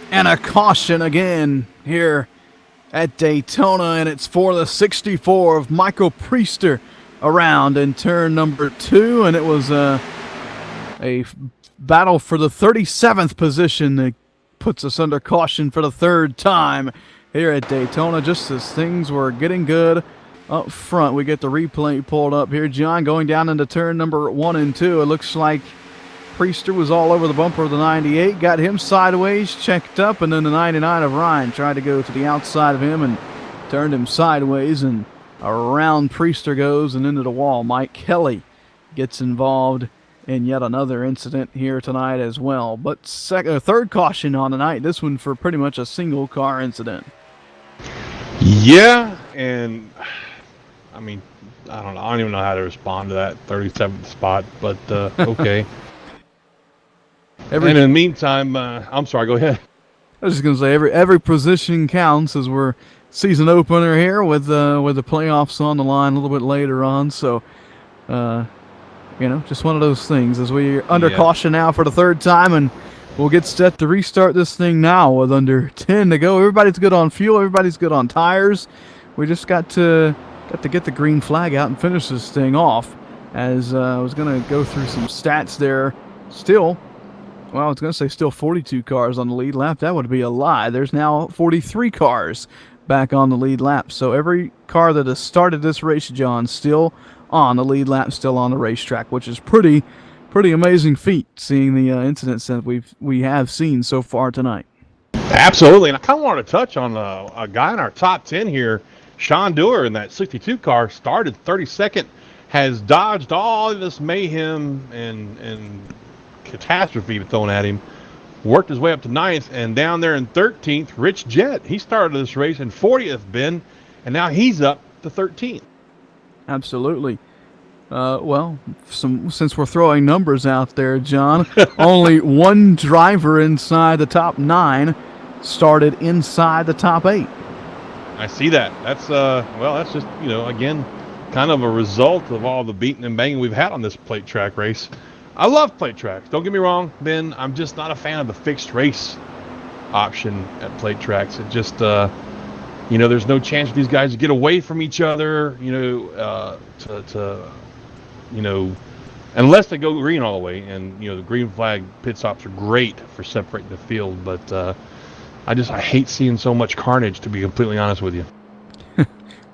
And a caution again here at Daytona, and it's for the 64 of Michael Priester around in turn number 2, and it was a battle for the 37th position that puts us under caution for the third time here at Daytona. Just as things were getting good up front, we get the replay pulled up here. John, going down into turn number 1 and 2, it looks like Priester was all over the bumper of the 98, got him sideways, checked up, and then the 99 of Ryan tried to go to the outside of him and turned him sideways, and around Priester goes and into the wall. Mike Kelly gets involved in yet another incident here tonight as well. But third caution on the night, this one for pretty much a single car incident. Yeah, and I mean, I don't know. I don't even know how to respond to that 37th spot, but okay. And in the meantime, I'm sorry, go ahead. I was just going to say, every position counts as we're season opener here with the playoffs on the line a little bit later on. So, just one of those things as we're under caution now for the third time, and we'll get set to restart this thing now with under 10 to go. Everybody's good on fuel. Everybody's good on tires. We just got to get the green flag out and finish this thing off. As I was going to go through some stats there. Still, well, I was going to say still 42 cars on the lead lap. That would be a lie. There's now 43 cars back on the lead lap. So every car that has started this race, John, still on the lead lap, still on the racetrack, which is pretty amazing feat, seeing the incidents that we have seen so far tonight. Absolutely, and I kind of wanted to touch on a guy in our top 10 here, Sean Dewar, in that 62 car, started 32nd, has dodged all of this mayhem and catastrophe thrown at him, worked his way up to 9th, and down there in 13th, Rich Jett. He started this race in 40th, Ben, and now he's up to 13th. Absolutely. Since we're throwing numbers out there, John, only one driver inside the top 9 started inside the top 8. I see that. That's that's just, again, kind of a result of all the beating and banging we've had on this plate track race. I love plate tracks. Don't get me wrong, Ben. I'm just not a fan of the fixed race option at plate tracks. It just, there's no chance for these guys to get away from each other, unless they go green all the way. And, the green flag pit stops are great for separating the field. But I hate seeing so much carnage, to be completely honest with you.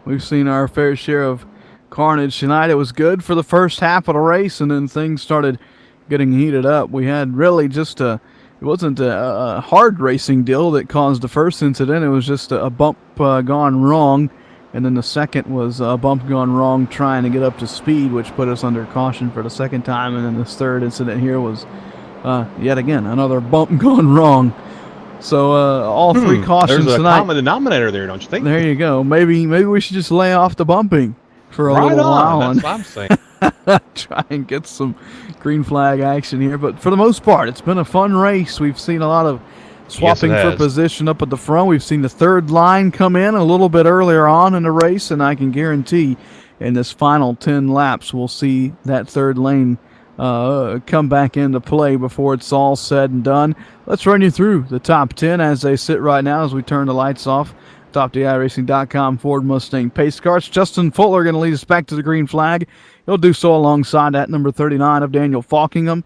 We've seen our fair share of carnage tonight. It was good for the first half of the race, and then things started getting heated up. We had really just it wasn't a hard racing deal that caused the first incident. It was just a bump gone wrong, and then the second was a bump gone wrong trying to get up to speed, which put us under caution for the second time. And then this third incident here was yet again another bump gone wrong. So all three cautions There's a tonight. common denominator there, don't you think? There you go. Maybe we should just lay off the bumping for a little while. That's what I'm saying. Try and get some green flag action here. But for the most part, it's been a fun race. We've seen a lot of swapping for position up at the front. We've seen the third line come in a little bit earlier on in the race, and I can guarantee in this final 10 laps we'll see that third lane come back into play before it's all said and done. Let's run you through the top 10 as they sit right now as we turn the lights off. TopDIRacing.com Ford Mustang pace cars. Justin Fuller going to lead us back to the green flag. He'll do so alongside that number 39 of Daniel Falkingham.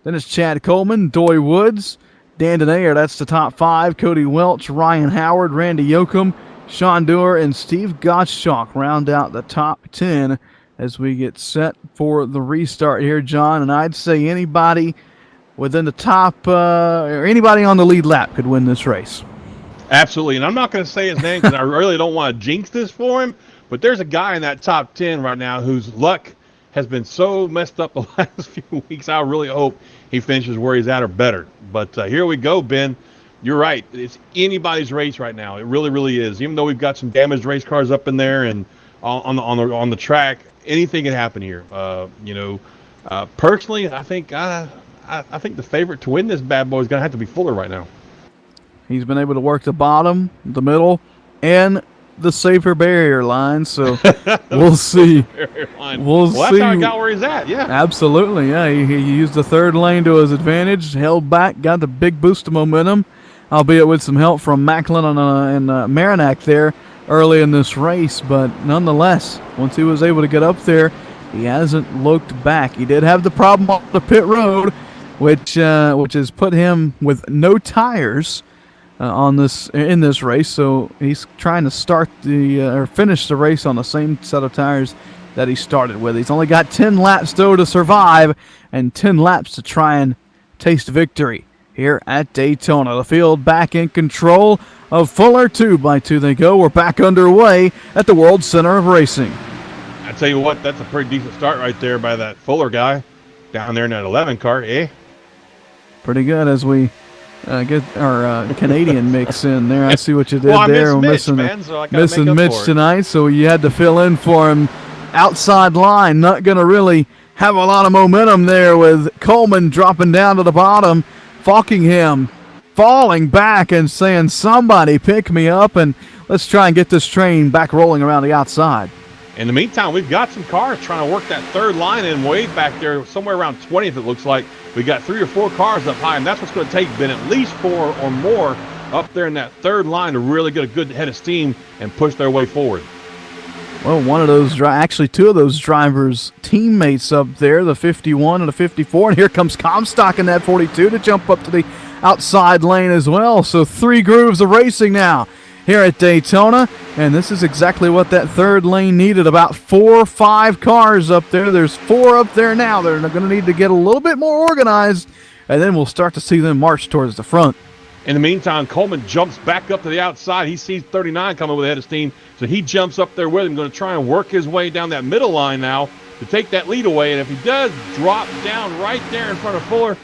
Then it's Chad Coleman, Doy Woods, Dan Denayer. That's the top 5. Cody Welch, Ryan Howard, Randy Yoakum, Sean Dewar, and Steve Gottschalk round out the top 10 as we get set for the restart here, John. And I'd say anybody within the top or anybody on the lead lap could win this race. Absolutely, and I'm not going to say his name because I really don't want to jinx this for him, but there's a guy in that top 10 right now whose luck has been so messed up the last few weeks. I really hope he finishes where he's at or better. But here we go, Ben. You're right. It's anybody's race right now. It really, really is. Even though we've got some damaged race cars up in there and on the track, anything can happen here. Personally, I think the favorite to win this bad boy is going to have to be Fuller right now. He's been able to work the bottom, the middle, and the safer barrier line. So we'll see. Well, that's how he got where he's at. Yeah, absolutely. Yeah, he used the third lane to his advantage, held back, got the big boost of momentum, albeit with some help from Macklin and Marinak there early in this race. But nonetheless, once he was able to get up there, he hasn't looked back. He did have the problem on the pit road, which has put him with no tires in this race. So he's trying to start or finish the race on the same set of tires that he started with. He's only got 10 laps though to survive, and 10 laps to try and taste victory here at Daytona. The field back in control of Fuller. 2x2 they go. We're back underway at the World Center of Racing. I tell you what, that's a pretty decent start right there by that Fuller guy down there in that 11 car, eh? Pretty good as we get our Canadian mix in there. I see what you did well, there. We're missing Mitch tonight, so you had to fill in for him. Outside line, not going to really have a lot of momentum there with Coleman dropping down to the bottom. Falkingham falling back and saying, somebody pick me up, and let's try and get this train back rolling around the outside. In the meantime, we've got some cars trying to work that third line in way back there, somewhere around 20th it looks like. We got 3 or 4 cars up high, and that's what's going to take, Ben, at least 4 or more up there in that third line to really get a good head of steam and push their way forward. Well, one of those, actually 2 of those drivers' teammates up there, the 51 and the 54, and here comes Comstock in that 42 to jump up to the outside lane as well. So 3 grooves of racing now here at Daytona, and this is exactly what that third lane needed. About 4 or 5 cars up there. There's 4 up there now. They're going to need to get a little bit more organized, and then we'll start to see them march towards the front. In the meantime, Coleman jumps back up to the outside. He sees 39 coming with a head of steam, so he jumps up there with him, going to try and work his way down that middle line now to take that lead away. And if he does drop down right there in front of Fuller,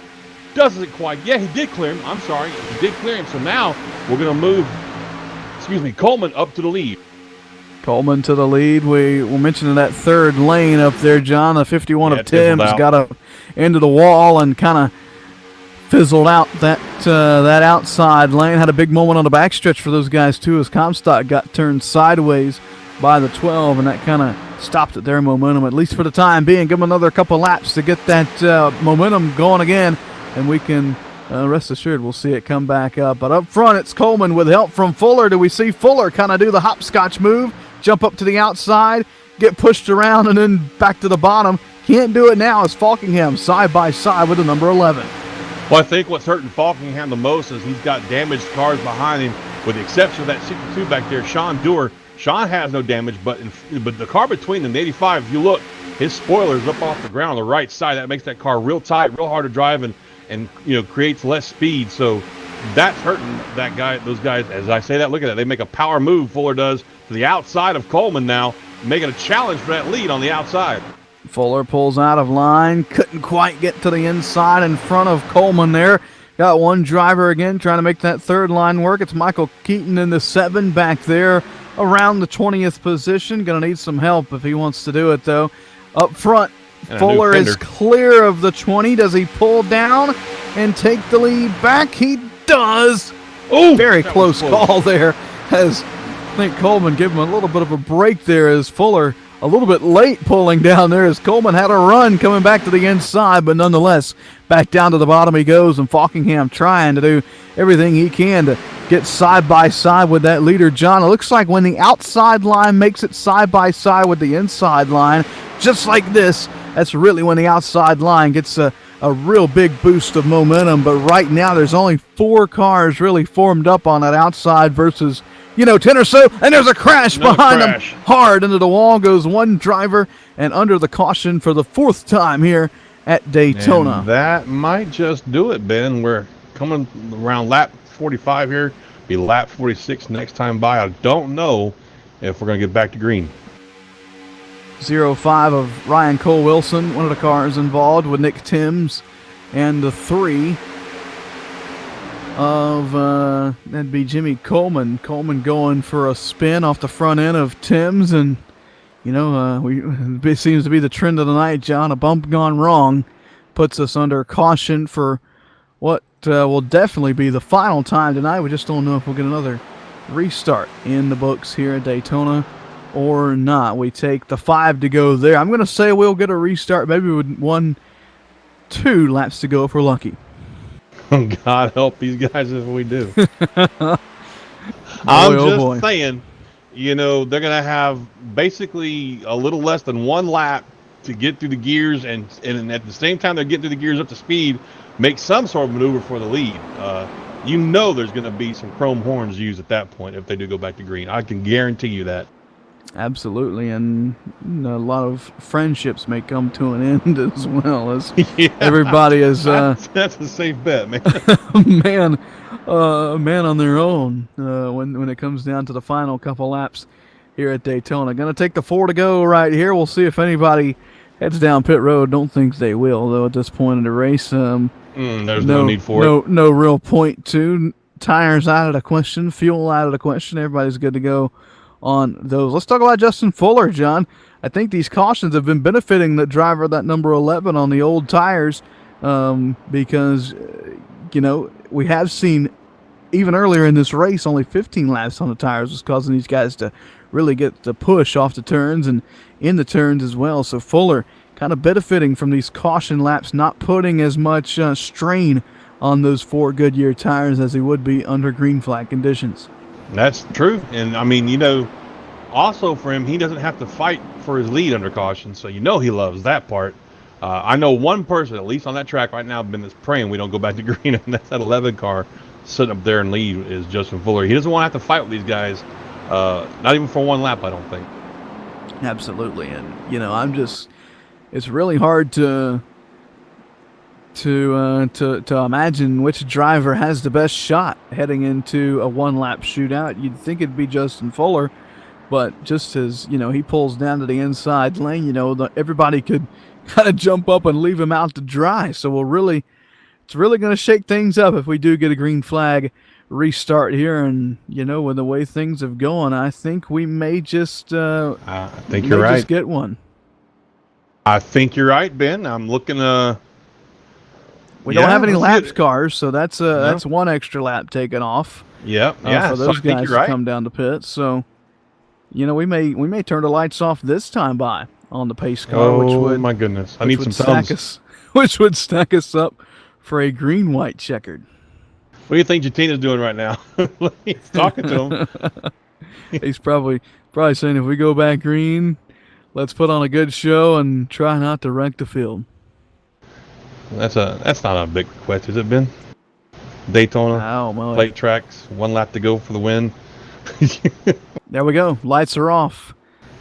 doesn't quite. Yeah, he did clear him. I'm sorry. He did clear him. So now we're going to move, Coleman up to the lead. Coleman to the lead. We were mentioning that third lane up there, John. The 51 of Tim's got up into the wall and kind of fizzled out that outside lane. Had a big moment on the backstretch for those guys too, as Comstock got turned sideways by the 12, and that kind of stopped at their momentum, at least for the time being. Give them another couple laps to get that momentum going again, and we can rest assured we'll see it come back up. But up front, it's Coleman with help from Fuller. Do we see Fuller kind of do the hopscotch move, jump up to the outside, get pushed around, and then back to the bottom? Can't do it now as Falkingham side by side with the number 11. Well, I think what's hurting Falkingham the most is he's got damaged cars behind him, with the exception of that 62 back there, Sean Dewar. Sean has no damage, but the car between them, the 85, if you look, his spoiler's up off the ground on the right side. That makes that car real tight, real hard to drive, and creates less speed. So that's hurting that guy. Those guys, as I say that, look at that. They make a power move, Fuller does, to the outside of Coleman now, making a challenge for that lead on the outside. Fuller pulls out of line, couldn't quite get to the inside in front of Coleman there. Got one driver again trying to make that third line work. It's Michael Keaton in the 7 back there around the 20th position. Going to need some help if he wants to do it, though. Up front, Fuller is clear of the 20. Does he pull down and take the lead back? He does. Oh, very close call there, as I think Coleman gave him a little bit of a break there, as Fuller a little bit late pulling down there, as Coleman had a run coming back to the inside, but nonetheless, back down to the bottom he goes, and Falkingham trying to do everything he can to get side by side with that leader, John. It looks like when the outside line makes it side by side with the inside line, just like this, that's really when the outside line gets a real big boost of momentum. But right now, there's only 4 cars really formed up on that outside versus 10 or so, and there's a crash behind them. Hard into the wall goes one driver, and under the caution for the 4th time here at Daytona. And that might just do it, Ben. We're coming around lap 45 here. Be lap 46 next time by. I don't know if we're going to get back to green. 05 of Ryan Cole Wilson, one of the cars involved with Nick Timms, and the 3 of that'd be Jimmy Coleman. Coleman going for a spin off the front end of Timms, and it seems to be the trend of the night, John. A bump gone wrong puts us under caution for what will definitely be the final time tonight. We just don't know if we'll get another restart in the books here at Daytona or not. We take the 5 to go there. I'm going to say we'll get a restart, maybe with 1-2 laps to go if we're lucky. God help these guys if we do. I'm just saying, they're going to have basically a little less than 1 lap to get through the gears, and at the same time they're getting through the gears up to speed, make some sort of maneuver for the lead. There's going to be some chrome horns used at that point if they do go back to green. I can guarantee you that. Absolutely, and a lot of friendships may come to an end as well, as everybody is. That's a safe bet, man. man on their own when it comes down to the final couple laps here at Daytona. Going to take the 4 to go right here. We'll see if anybody heads down pit road. Don't think they will, though, at this point in the race. There's no need for it. No real point to. Tires out of the question. Fuel out of the question. Everybody's good to go on those. Let's talk about Justin Fuller, John. I think these cautions have been benefiting the driver, that number 11 on the old tires, because we have seen even earlier in this race only 15 laps on the tires was causing these guys to really get the push off the turns and in the turns as well. So Fuller kind of benefiting from these caution laps, not putting as much strain on those 4 Goodyear tires as he would be under green flag conditions. That's true. And also for him, he doesn't have to fight for his lead under caution, so he loves that part. I know one person, at least on that track right now, been praying we don't go back to green, and that's that 11 car sitting up there in lead is Justin Fuller. He doesn't want to have to fight with these guys, not even for 1 lap, I don't think. Absolutely. And it's really hard to imagine which driver has the best shot heading into a 1-lap shootout. You'd think it'd be Justin Fuller, but just as he pulls down to the inside lane, everybody could kind of jump up and leave him out to dry. So it's really going to shake things up if we do get a green flag restart here. And with the way things have gone, I think we may just I think you're right. Just get one. I think you're right, Ben. I'm looking We don't have any laps cars, so that's 1 extra lap taken off. Yep. For those guys to come down to pit. So You know, we may turn the lights off this time by on the pace car, which would my goodness! I which need would some stack thumbs. us, which would stack us up for a green-white checkered. What do you think Jatina's doing right now? He's talking to him. He's probably saying, if we go back green, let's put on a good show and try not to wreck the field. That's not a big request, has it been? Daytona, Oh, my. plate tracks, 1 lap to go for the win. There we go. Lights are off.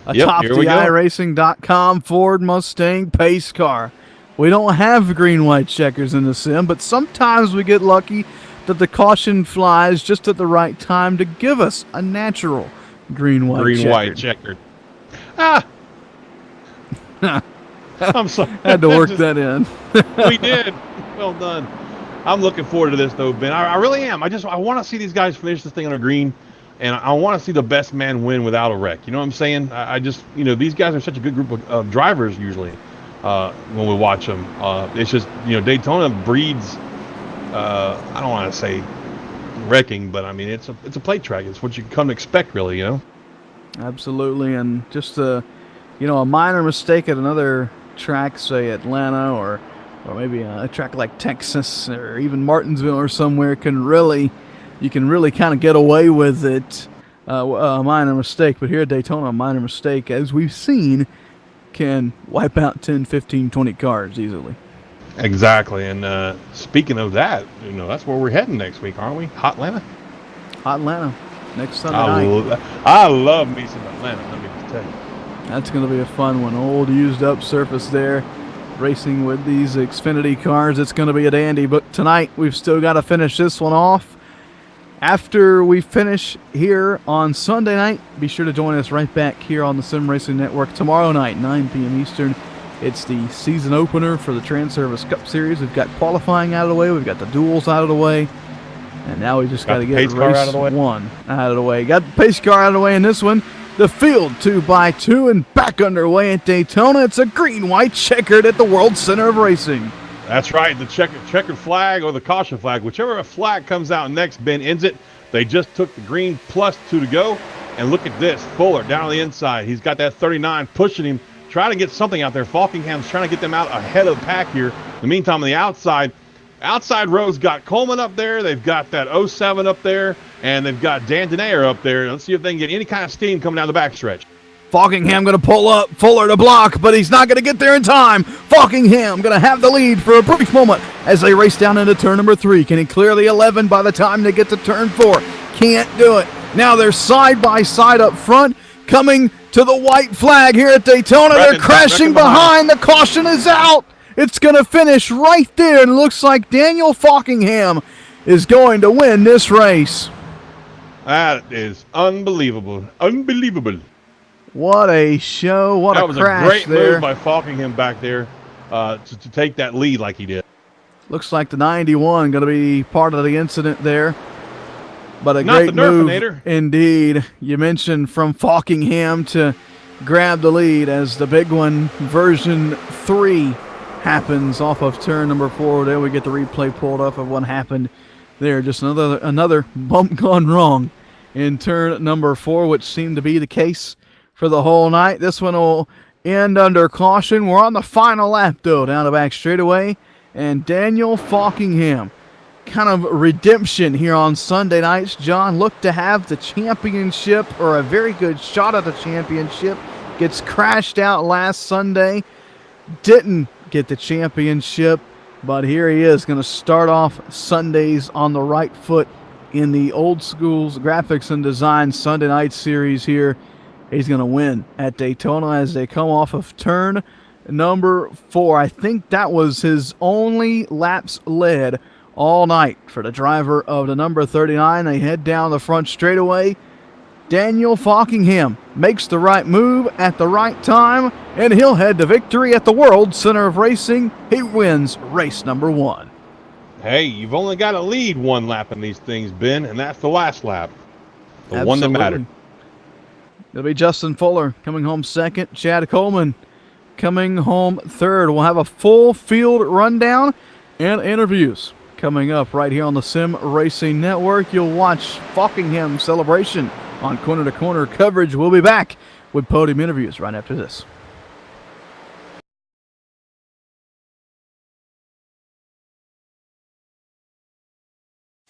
A Yep, top here we go. DIRacing.com Ford Mustang pace car. We don't have green-white checkers in the sim, but sometimes we get lucky that the caution flies just at the right time to give us a natural green-white checkered. Ah! I'm sorry. Had to work that in. We did. Well done. I'm looking forward to this, though, Ben. I really am. I want to see these guys finish this thing on a green, and I want to see the best man win without a wreck. You know what I'm saying? I just, these guys are such a good group of drivers usually when we watch them. It's just, Daytona breeds, I don't want to say wrecking, but I mean, it's a plate track. It's what you come to expect, really, Absolutely, and just a minor mistake at another track, say Atlanta or maybe a track like Texas or even Martinsville or somewhere, you can really kind of get away with it. A minor mistake, but here at Daytona, a minor mistake, as we've seen, can wipe out 10, 15, 20 cars easily. Exactly, and speaking of that, that's where we're heading next week, aren't we? Hot Atlanta? Hot Atlanta, next Sunday night. I love me some Atlanta, let me just tell you. That's going to be a fun one. Old, used-up surface there, racing with these Xfinity cars. It's going to be a dandy, but tonight we've still got to finish this one off. After we finish here on Sunday night, be sure to join us right back here on the Sim Racing Network tomorrow night, 9 p.m. Eastern. It's the season opener for the Trans-Service Cup Series. We've got qualifying out of the way. We've got the duels out of the way. And now we just got to get race one out of the way. Got the pace car out of the way in this one. The field 2x2 and back underway at Daytona. It's a green-white checkered at the World Center of Racing. That's right, the checkered flag or the caution flag, whichever flag comes out next, Ben ends it. They just took the green plus 2 to go. And look at this, Fuller down on the inside. He's got that 39 pushing him, trying to get something out there. Falkingham's trying to get them out ahead of the pack here. In the meantime, on the outside row's got Coleman up there. They've got that 07 up there, and they've got Dan Denayer up there. Let's see if they can get any kind of steam coming down the backstretch. Falkingham going to pull up, Fuller to block, but he's not going to get there in time. Falkingham going to have the lead for a brief moment as they race down into turn number 3. Can he clear the 11 by the time they get to turn 4? Can't do it. Now they're side by side up front, coming to the white flag here at Daytona. They're crashing behind. The caution is out. It's going to finish right there, and it looks like Daniel Falkingham is going to win this race. That is unbelievable. Unbelievable. What a show. What a crash there. That was a great move by Falkingham back there to take that lead like he did. Looks like the 91 going to be part of the incident there. But a Not great the move Nerfinator. indeed. You mentioned from Falkingham to grab the lead as the big one, version 3, happens off of turn number 4. There we get the replay pulled up of what happened there. Just another bump gone wrong in turn number 4, which seemed to be the case for the whole night. This one will end under caution. We're on the final lap, though, down the back straightaway. And Daniel Falkingham, kind of redemption here on Sunday nights. John looked to have the championship, or a very good shot at the championship. Gets crashed out last Sunday. Didn't get the championship, but here he is going to start off Sundays on the right foot in the Oldskoolz Grafix and Designz Sunday night series here. He's going to win at Daytona as they come off of turn number 4. I think that was his only laps led all night for the driver of the number 39. They head down the front straightaway. Daniel Falkingham makes the right move at the right time, and he'll head to victory at the World Center of Racing. He wins race number 1. Hey, you've only got to lead 1 lap in these things, Ben, and that's the last lap. The one that mattered. It'll be Justin Fuller coming home second. Chad Coleman coming home third. We'll have a full field rundown and interviews coming up right here on the Sim Racing Network. You'll watch Falkingham's celebration on Corner to Corner coverage. We'll be back with podium interviews right after this.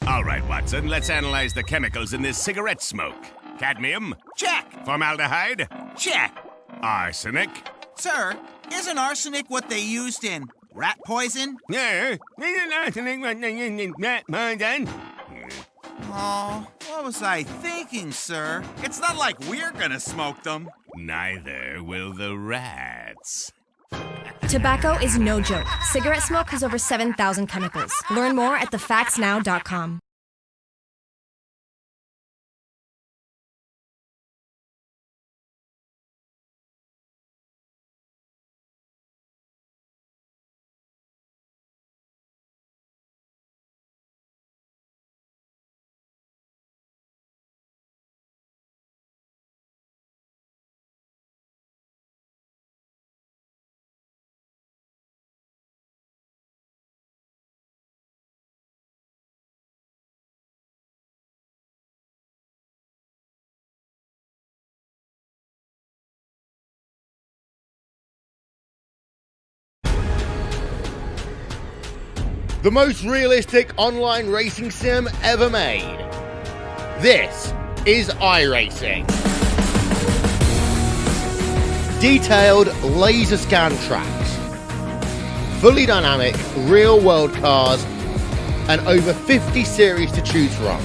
All right, Watson, let's analyze the chemicals in this cigarette smoke. Cadmium? Check. Formaldehyde? Check. Arsenic? Sir, isn't arsenic what they used in rat poison? Yeah. Then. Oh, what was I thinking, sir? It's not like we're gonna smoke them. Neither will the rats. Tobacco is no joke. Cigarette smoke has over 7,000 chemicals. Learn more at thefactsnow.com. The most realistic online racing sim ever made. This is iRacing. Detailed laser scan tracks, fully dynamic real world cars, and over 50 series to choose from.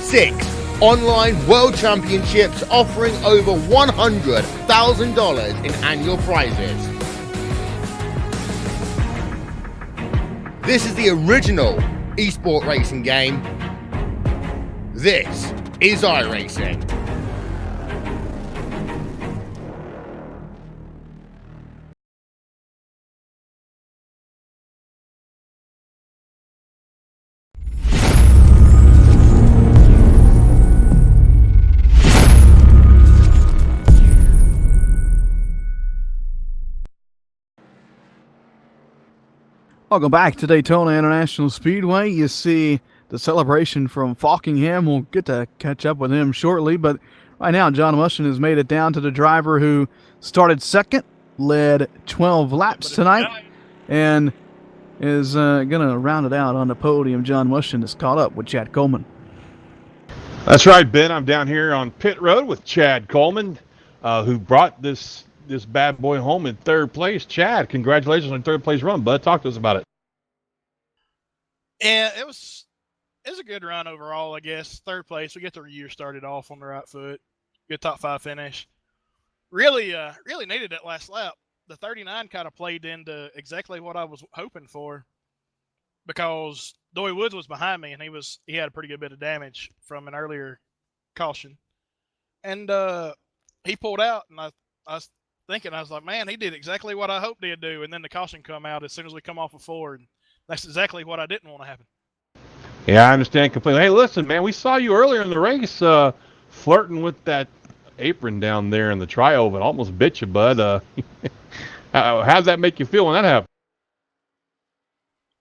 6 online world championships offering over $100,000 in annual prizes. This is the original esport racing game. This is iRacing. Welcome back to Daytona International Speedway. You see the celebration from Falkingham. We'll get to catch up with him shortly, but right now John Mushin has made it down to the driver who started second, led 12 laps tonight, and is going to round it out on the podium. John Mushin is caught up with Chad Coleman. That's right, Ben. I'm down here on pit road with Chad Coleman, who brought this bad boy home in third place. Chad, congratulations on third place run, bud. Talk to us about it. Yeah, it was a good run overall, I guess. Third place. We get the year started off on the right foot. Good top 5 finish. Really needed that last lap. The 39 kind of played into exactly what I was hoping for, because Doy Woods was behind me and he had a pretty good bit of damage from an earlier caution. And he pulled out, and I was thinking, I was like, man, he did exactly what I hoped he'd do. And then the caution come out as soon as we come off of 4. And that's exactly what I didn't want to happen. Yeah, I understand completely. Hey, listen, man, we saw you earlier in the race flirting with that apron down there in the tri-oval. It almost bit you, bud. How'd that make you feel when that happened?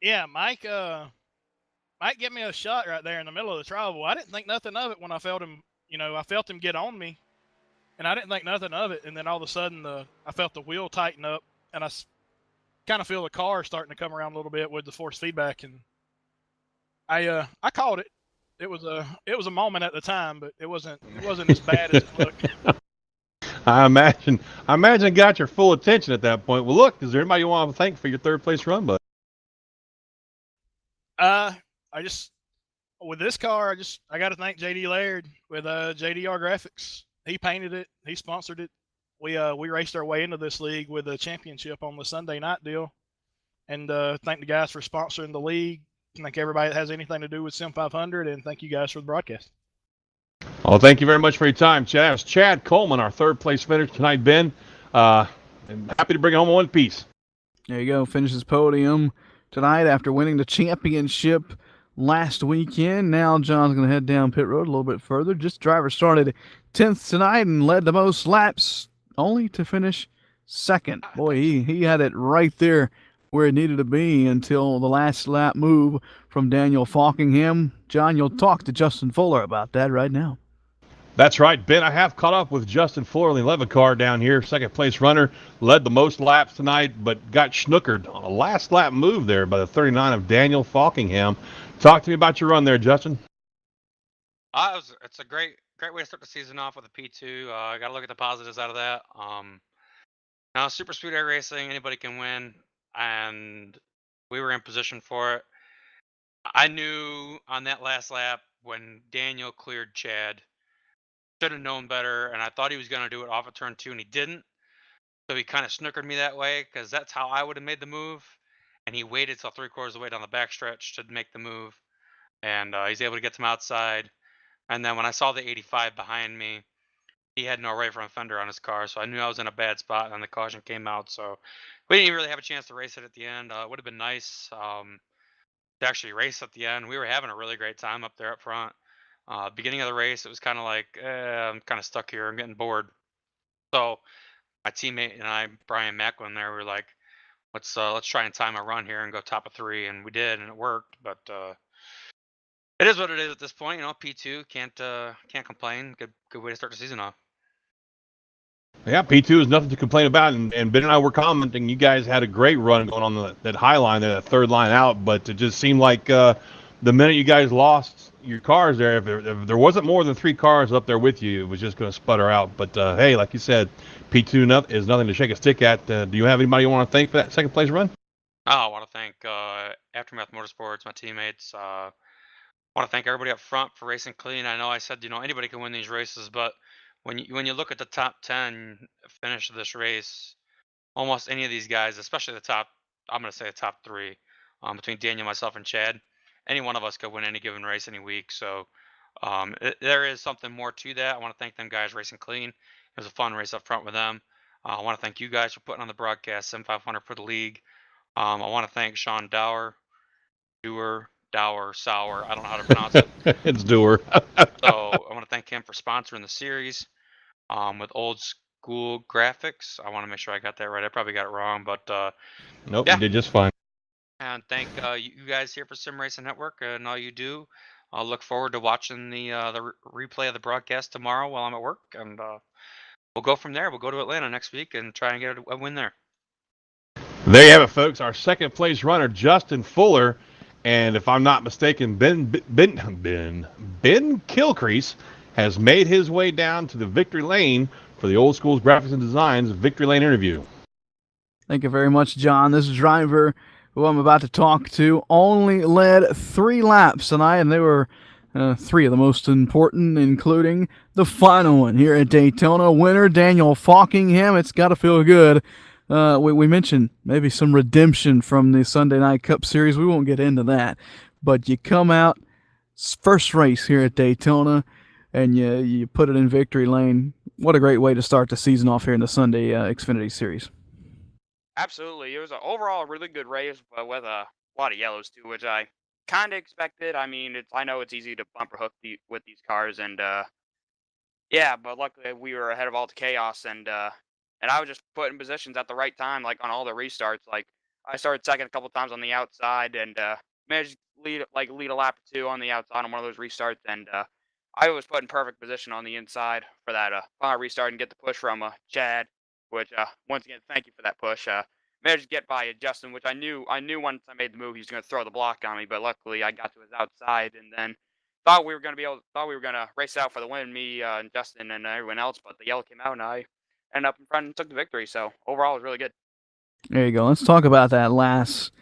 Yeah, Mike gave me a shot right there in the middle of the tri-oval. I didn't think nothing of it when I felt him, I felt him get on me. And I didn't think nothing of it. And then all of a sudden, I felt the wheel tighten up, and I kind of feel the car starting to come around a little bit with the force feedback. And I called it. It was a moment at the time, but it wasn't as bad as it looked. I imagine it got your full attention at that point. Well, look, is there anybody you want to thank for your third place run, bud? With this car, I got to thank JD Laird with JDR Graphics. He painted it. He sponsored it. We raced our way into this league with a championship on the Sunday night deal. And thank the guys for sponsoring the league. Thank everybody that has anything to do with Sim500, and thank you guys for the broadcast. Well, thank you very much for your time, Chad. It's Chad Coleman, our third place finisher tonight, Ben. And happy to bring it home in one piece. There you go. Finishes podium tonight after winning the championship last weekend. Now John's going to head down pit road a little bit further. Just driver started 10th tonight and led the most laps, only to finish second. Boy, he had it right there where it needed to be until the last lap move from Daniel Falkingham. John, you'll talk to Justin Fuller about that right now. That's right, Ben. I have caught up with Justin Fuller in the 11 car down here. Second place runner, led the most laps tonight, but got snookered on a last lap move there by the 39 of Daniel Falkingham. Talk to me about your run there, Justin. It's a great way to start the season off with a P2. Got to look at the positives out of that. Now, super speedway racing, anybody can win, and we were in position for it. I knew on that last lap when Daniel cleared Chad, should have known better, and I thought he was going to do it off of turn 2, and he didn't. So he kind of snookered me that way because that's how I would have made the move. And he waited till 3/4 of the way down the backstretch to make the move, and he's able to get to my outside. And then when I saw the 85 behind me, he had no right front fender on his car, so I knew I was in a bad spot, and the caution came out. So we didn't even really have a chance to race it at the end. It would have been nice to actually race at the end. We were having a really great time up there up front. Beginning of the race, it was kind of like, I'm kind of stuck here. I'm getting bored. So my teammate and I, Brian Macklin, there, we were like, let's try and time a run here and go top of 3, and we did, and it worked. But it is what it is at this point. P2 can't complain. Good way to start the season off. Yeah, P2 is nothing to complain about, and Ben and I were commenting. You guys had a great run going on that high line there, that third line out, but it just seemed like the minute you guys lost your cars there, if there wasn't more than 3 cars up there with you, it was just going to sputter out. But hey, like you said, P2 is nothing to shake a stick at. Do you have anybody you want to thank for that second place run? I want to thank Aftermath Motorsports, my teammates. I want to thank everybody up front for racing clean. I know I said anybody can win these races, but when you look at the top 10 finish of this race, almost any of these guys, especially I'm going to say the top 3, between Daniel, myself, and Chad, any one of us could win any given race any week. So there is something more to that. I want to thank them guys racing clean. It was a fun race up front with them. I want to thank you guys for putting on the broadcast, Sim500 for the league. I want to thank Sean Dower, Sauer. I don't know how to pronounce it. It's Doer. So I want to thank him for sponsoring the series with Oldskoolz Grafix. I want to make sure I got that right. I probably got it wrong, but nope, yeah. You did just fine. And thank you guys here for Sim Racing Network and all you do. I'll look forward to watching the replay of the broadcast tomorrow while I'm at work, and we'll go from there. We'll go to Atlanta next week and try and get a win there. There you have it, folks. Our second place runner, Justin Fuller, and if I'm not mistaken, Ben Kilcrease has made his way down to the victory lane for the Oldskoolz Grafix and Designz victory lane interview. Thank you very much, John. This driver who I'm about to talk to only led 3 laps tonight, and they were 3 of the most important, including the final one here at Daytona. Winner Daniel Falkingham. It's got to feel good. We mentioned maybe some redemption from the Sunday Night Cup Series. We won't get into that. But you come out, first race here at Daytona, and you put it in victory lane. What a great way to start the season off here in the Sunday Xfinity Series. Absolutely. It was overall a really good race, but with a lot of yellows too, which I kind of expected. I mean, I know it's easy to bumper hook with these cars, and yeah, but luckily we were ahead of all the chaos, and I was just put in positions at the right time, like on all the restarts. Like I started second a couple times on the outside, and managed to lead a lap or 2 on the outside on one of those restarts, and I was put in perfect position on the inside for that final restart and get the push from Chad. Which once again, thank you for that push. Managed to get by Justin, which I knew once I made the move he was going to throw the block on me, but luckily I got to his outside, and then thought we were going to race out for the win, me and Justin and everyone else, but the yellow came out and I ended up in front and took the victory. So overall, it was really good. There you go. Let's talk about that last.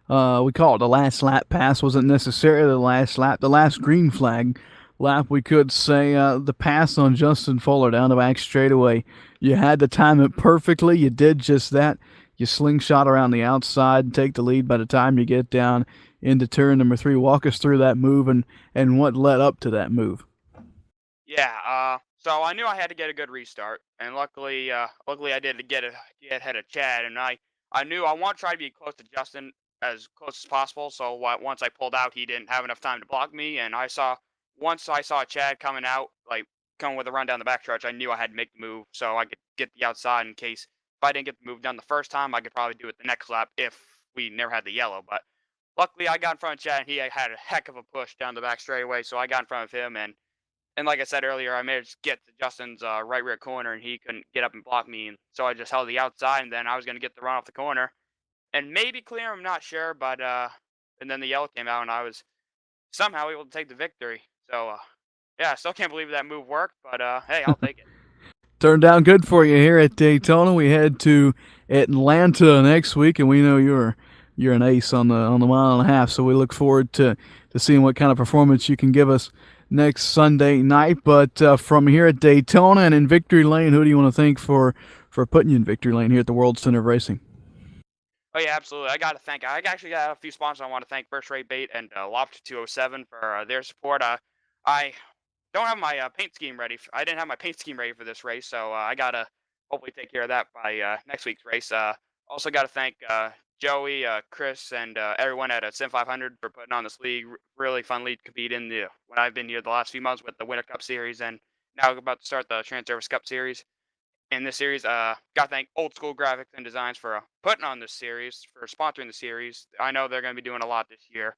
We call it the last lap pass. Wasn't necessarily the last lap. The last green flag lap, we could say, the pass on Justin Fuller down the back straightaway. You had to time it perfectly. You did just that. You slingshot around the outside and take the lead by the time you get down into turn number 3. Walk us through that move and what led up to that move. Yeah, so I knew I had to get a good restart, and luckily I did get ahead of Chad, and I knew I want to try to be close to Justin as close as possible. So once I pulled out, he didn't have enough time to block me, and once I saw Chad coming out, coming with a run down the backstretch, I knew I had to make the move so I could get the outside in case if I didn't get the move done the first time, I could probably do it the next lap if we never had the yellow. But luckily, I got in front of Chad, and he had a heck of a push down the back straightaway, so I got in front of him, and And like I said earlier, I managed to get to Justin's right rear corner, and he couldn't get up and block me. And so I just held the outside, and then I was going to get the run off the corner and maybe clear him. I'm not sure, but and then the yellow came out, and I was somehow able to take the victory. So yeah, I still can't believe that move worked, but hey, I'll take it. Turned out good for you here at Daytona. We head to Atlanta next week, and we know you're an ace on the mile and a half. So we look forward to seeing what kind of performance you can give us next Sunday night. But from here at Daytona and in Victory Lane, who do you want to thank for putting you in Victory Lane here at the World Center of Racing? Oh yeah, absolutely. I actually got a few sponsors I want to thank: First Rate Bait and Lobster 207 for their support. I don't have my paint scheme ready. I didn't have my paint scheme ready for this race, so I gotta hopefully take care of that by next week's race. Also got to thank Joey, Chris, and everyone at Sim500 for putting on this league. Really fun league to compete in when I've been here the last few months with the Winter Cup Series, and now we're about to start the Trans-Service Cup Series. In this series, got to thank Oldskoolz Grafix and Designz for putting on this series, for sponsoring the series. I know they're going to be doing a lot this year.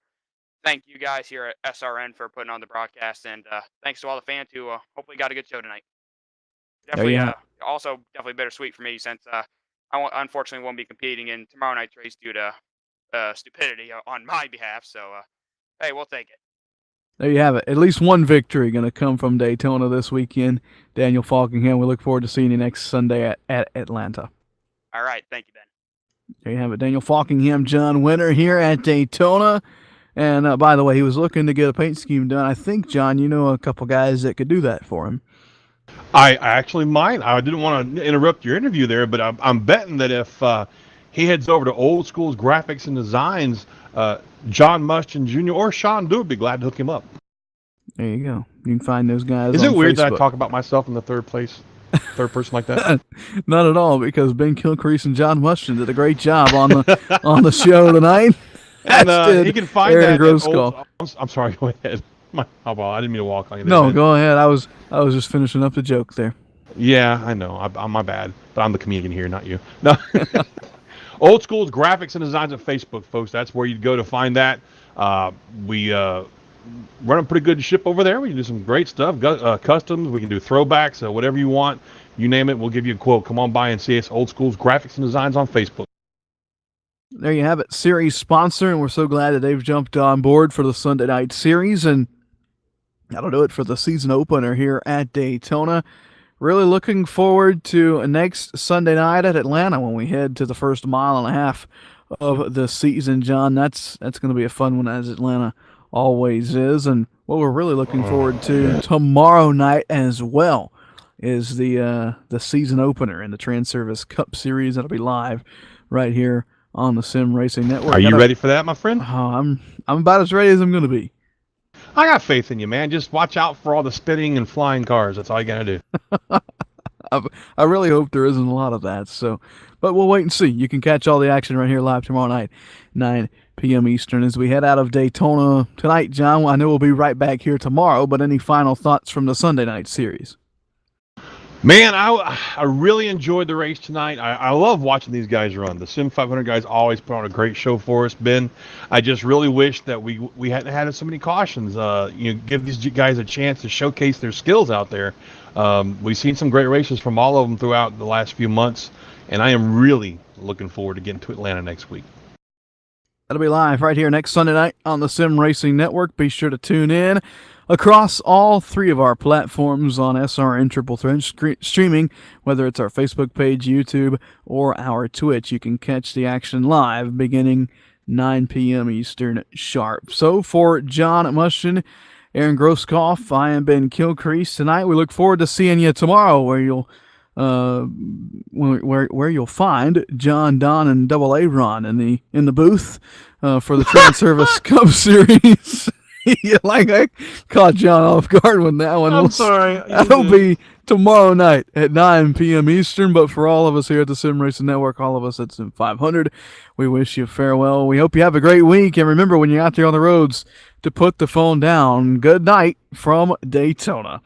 Thank you guys here at SRN for putting on the broadcast, and thanks to all the fans who hopefully got a good show tonight. Definitely, also definitely bittersweet for me since I unfortunately won't be competing in tomorrow night's race due to stupidity on my behalf. So, hey, we'll take it. There you have it. At least one victory going to come from Daytona this weekend. Daniel Falkingham, we look forward to seeing you next Sunday at Atlanta. All right. Thank you, Ben. There you have it. Daniel Falkingham, John Winter here at Daytona. And by the way, he was looking to get a paint scheme done. I think, John, you know a couple guys that could do that for him. I actually might. I didn't want to interrupt your interview there, but I'm betting that if he heads over to Oldskoolz Grafix and Designz, John Mushton Jr. or Sean Dew would be glad to hook him up. There you go. You can find those guys. Is on it weird Facebook. that I talk about myself in the third person like that? Not at all, because Ben Kilcrease and John Mushton did a great job on the show tonight. And he can find Aaron that. I'm sorry. Go ahead. I didn't mean to walk on you. No, go ahead. I was just finishing up the joke there. Yeah, I know. I'm my bad, but I'm the comedian here, not you. No. Oldskoolz Grafix and Designz at Facebook, folks. That's where you'd go to find that. We run a pretty good ship over there. We can do some great stuff, customs. We can do throwbacks, whatever you want. You name it, we'll give you a quote. Come on by and see us. Oldskoolz Grafix and Designz on Facebook. There you have it, series sponsor, and we're so glad that they've jumped on board for the Sunday night series, and that'll do it for the season opener here at Daytona. Really looking forward to next Sunday night at Atlanta when we head to the first mile and a half of the season, John. That's going to be a fun one, as Atlanta always is. And what we're really looking forward to tomorrow night as well is the season opener in the Trans-Service Cup Series. That'll be live right here on the Sim Racing Network. Are you ready for that, my friend? I'm about as ready as I'm going to be. I got faith in you, man. Just watch out for all the spitting and flying cars. That's all you got to do. I really hope there isn't a lot of that. So, but we'll wait and see. You can catch all the action right here live tomorrow night, 9 p.m. Eastern, as we head out of Daytona tonight. John, I know we'll be right back here tomorrow, but any final thoughts from the Sunday night series? Man, I really enjoyed the race tonight. I love watching these guys run. The Sim500 guys always put on a great show for us, Ben. I just really wish that we hadn't had so many cautions. Give these guys a chance to showcase their skills out there. We've seen some great races from all of them throughout the last few months, and I am really looking forward to getting to Atlanta next week. That'll be live right here next Sunday night on the Sim Racing Network. Be sure to tune in across all three of our platforms on SRN Triple Threat streaming, whether it's our Facebook page, YouTube, or our Twitch. You can catch the action live beginning 9 p.m. Eastern sharp. So for John Mushton, Aaron Grosskopf, I am Ben Kilcrease. Tonight we look forward to seeing you tomorrow, where you'll find John, Don, and Double A Ron in the booth for the Trans-Service Cup Series. Like I caught John off guard with that one. I'm sorry. That'll be tomorrow night at 9 p.m. Eastern. But for all of us here at the Sim Racing Network, all of us at Sim500, we wish you farewell. We hope you have a great week. And remember, when you're out there on the roads, to put the phone down. Good night from Daytona.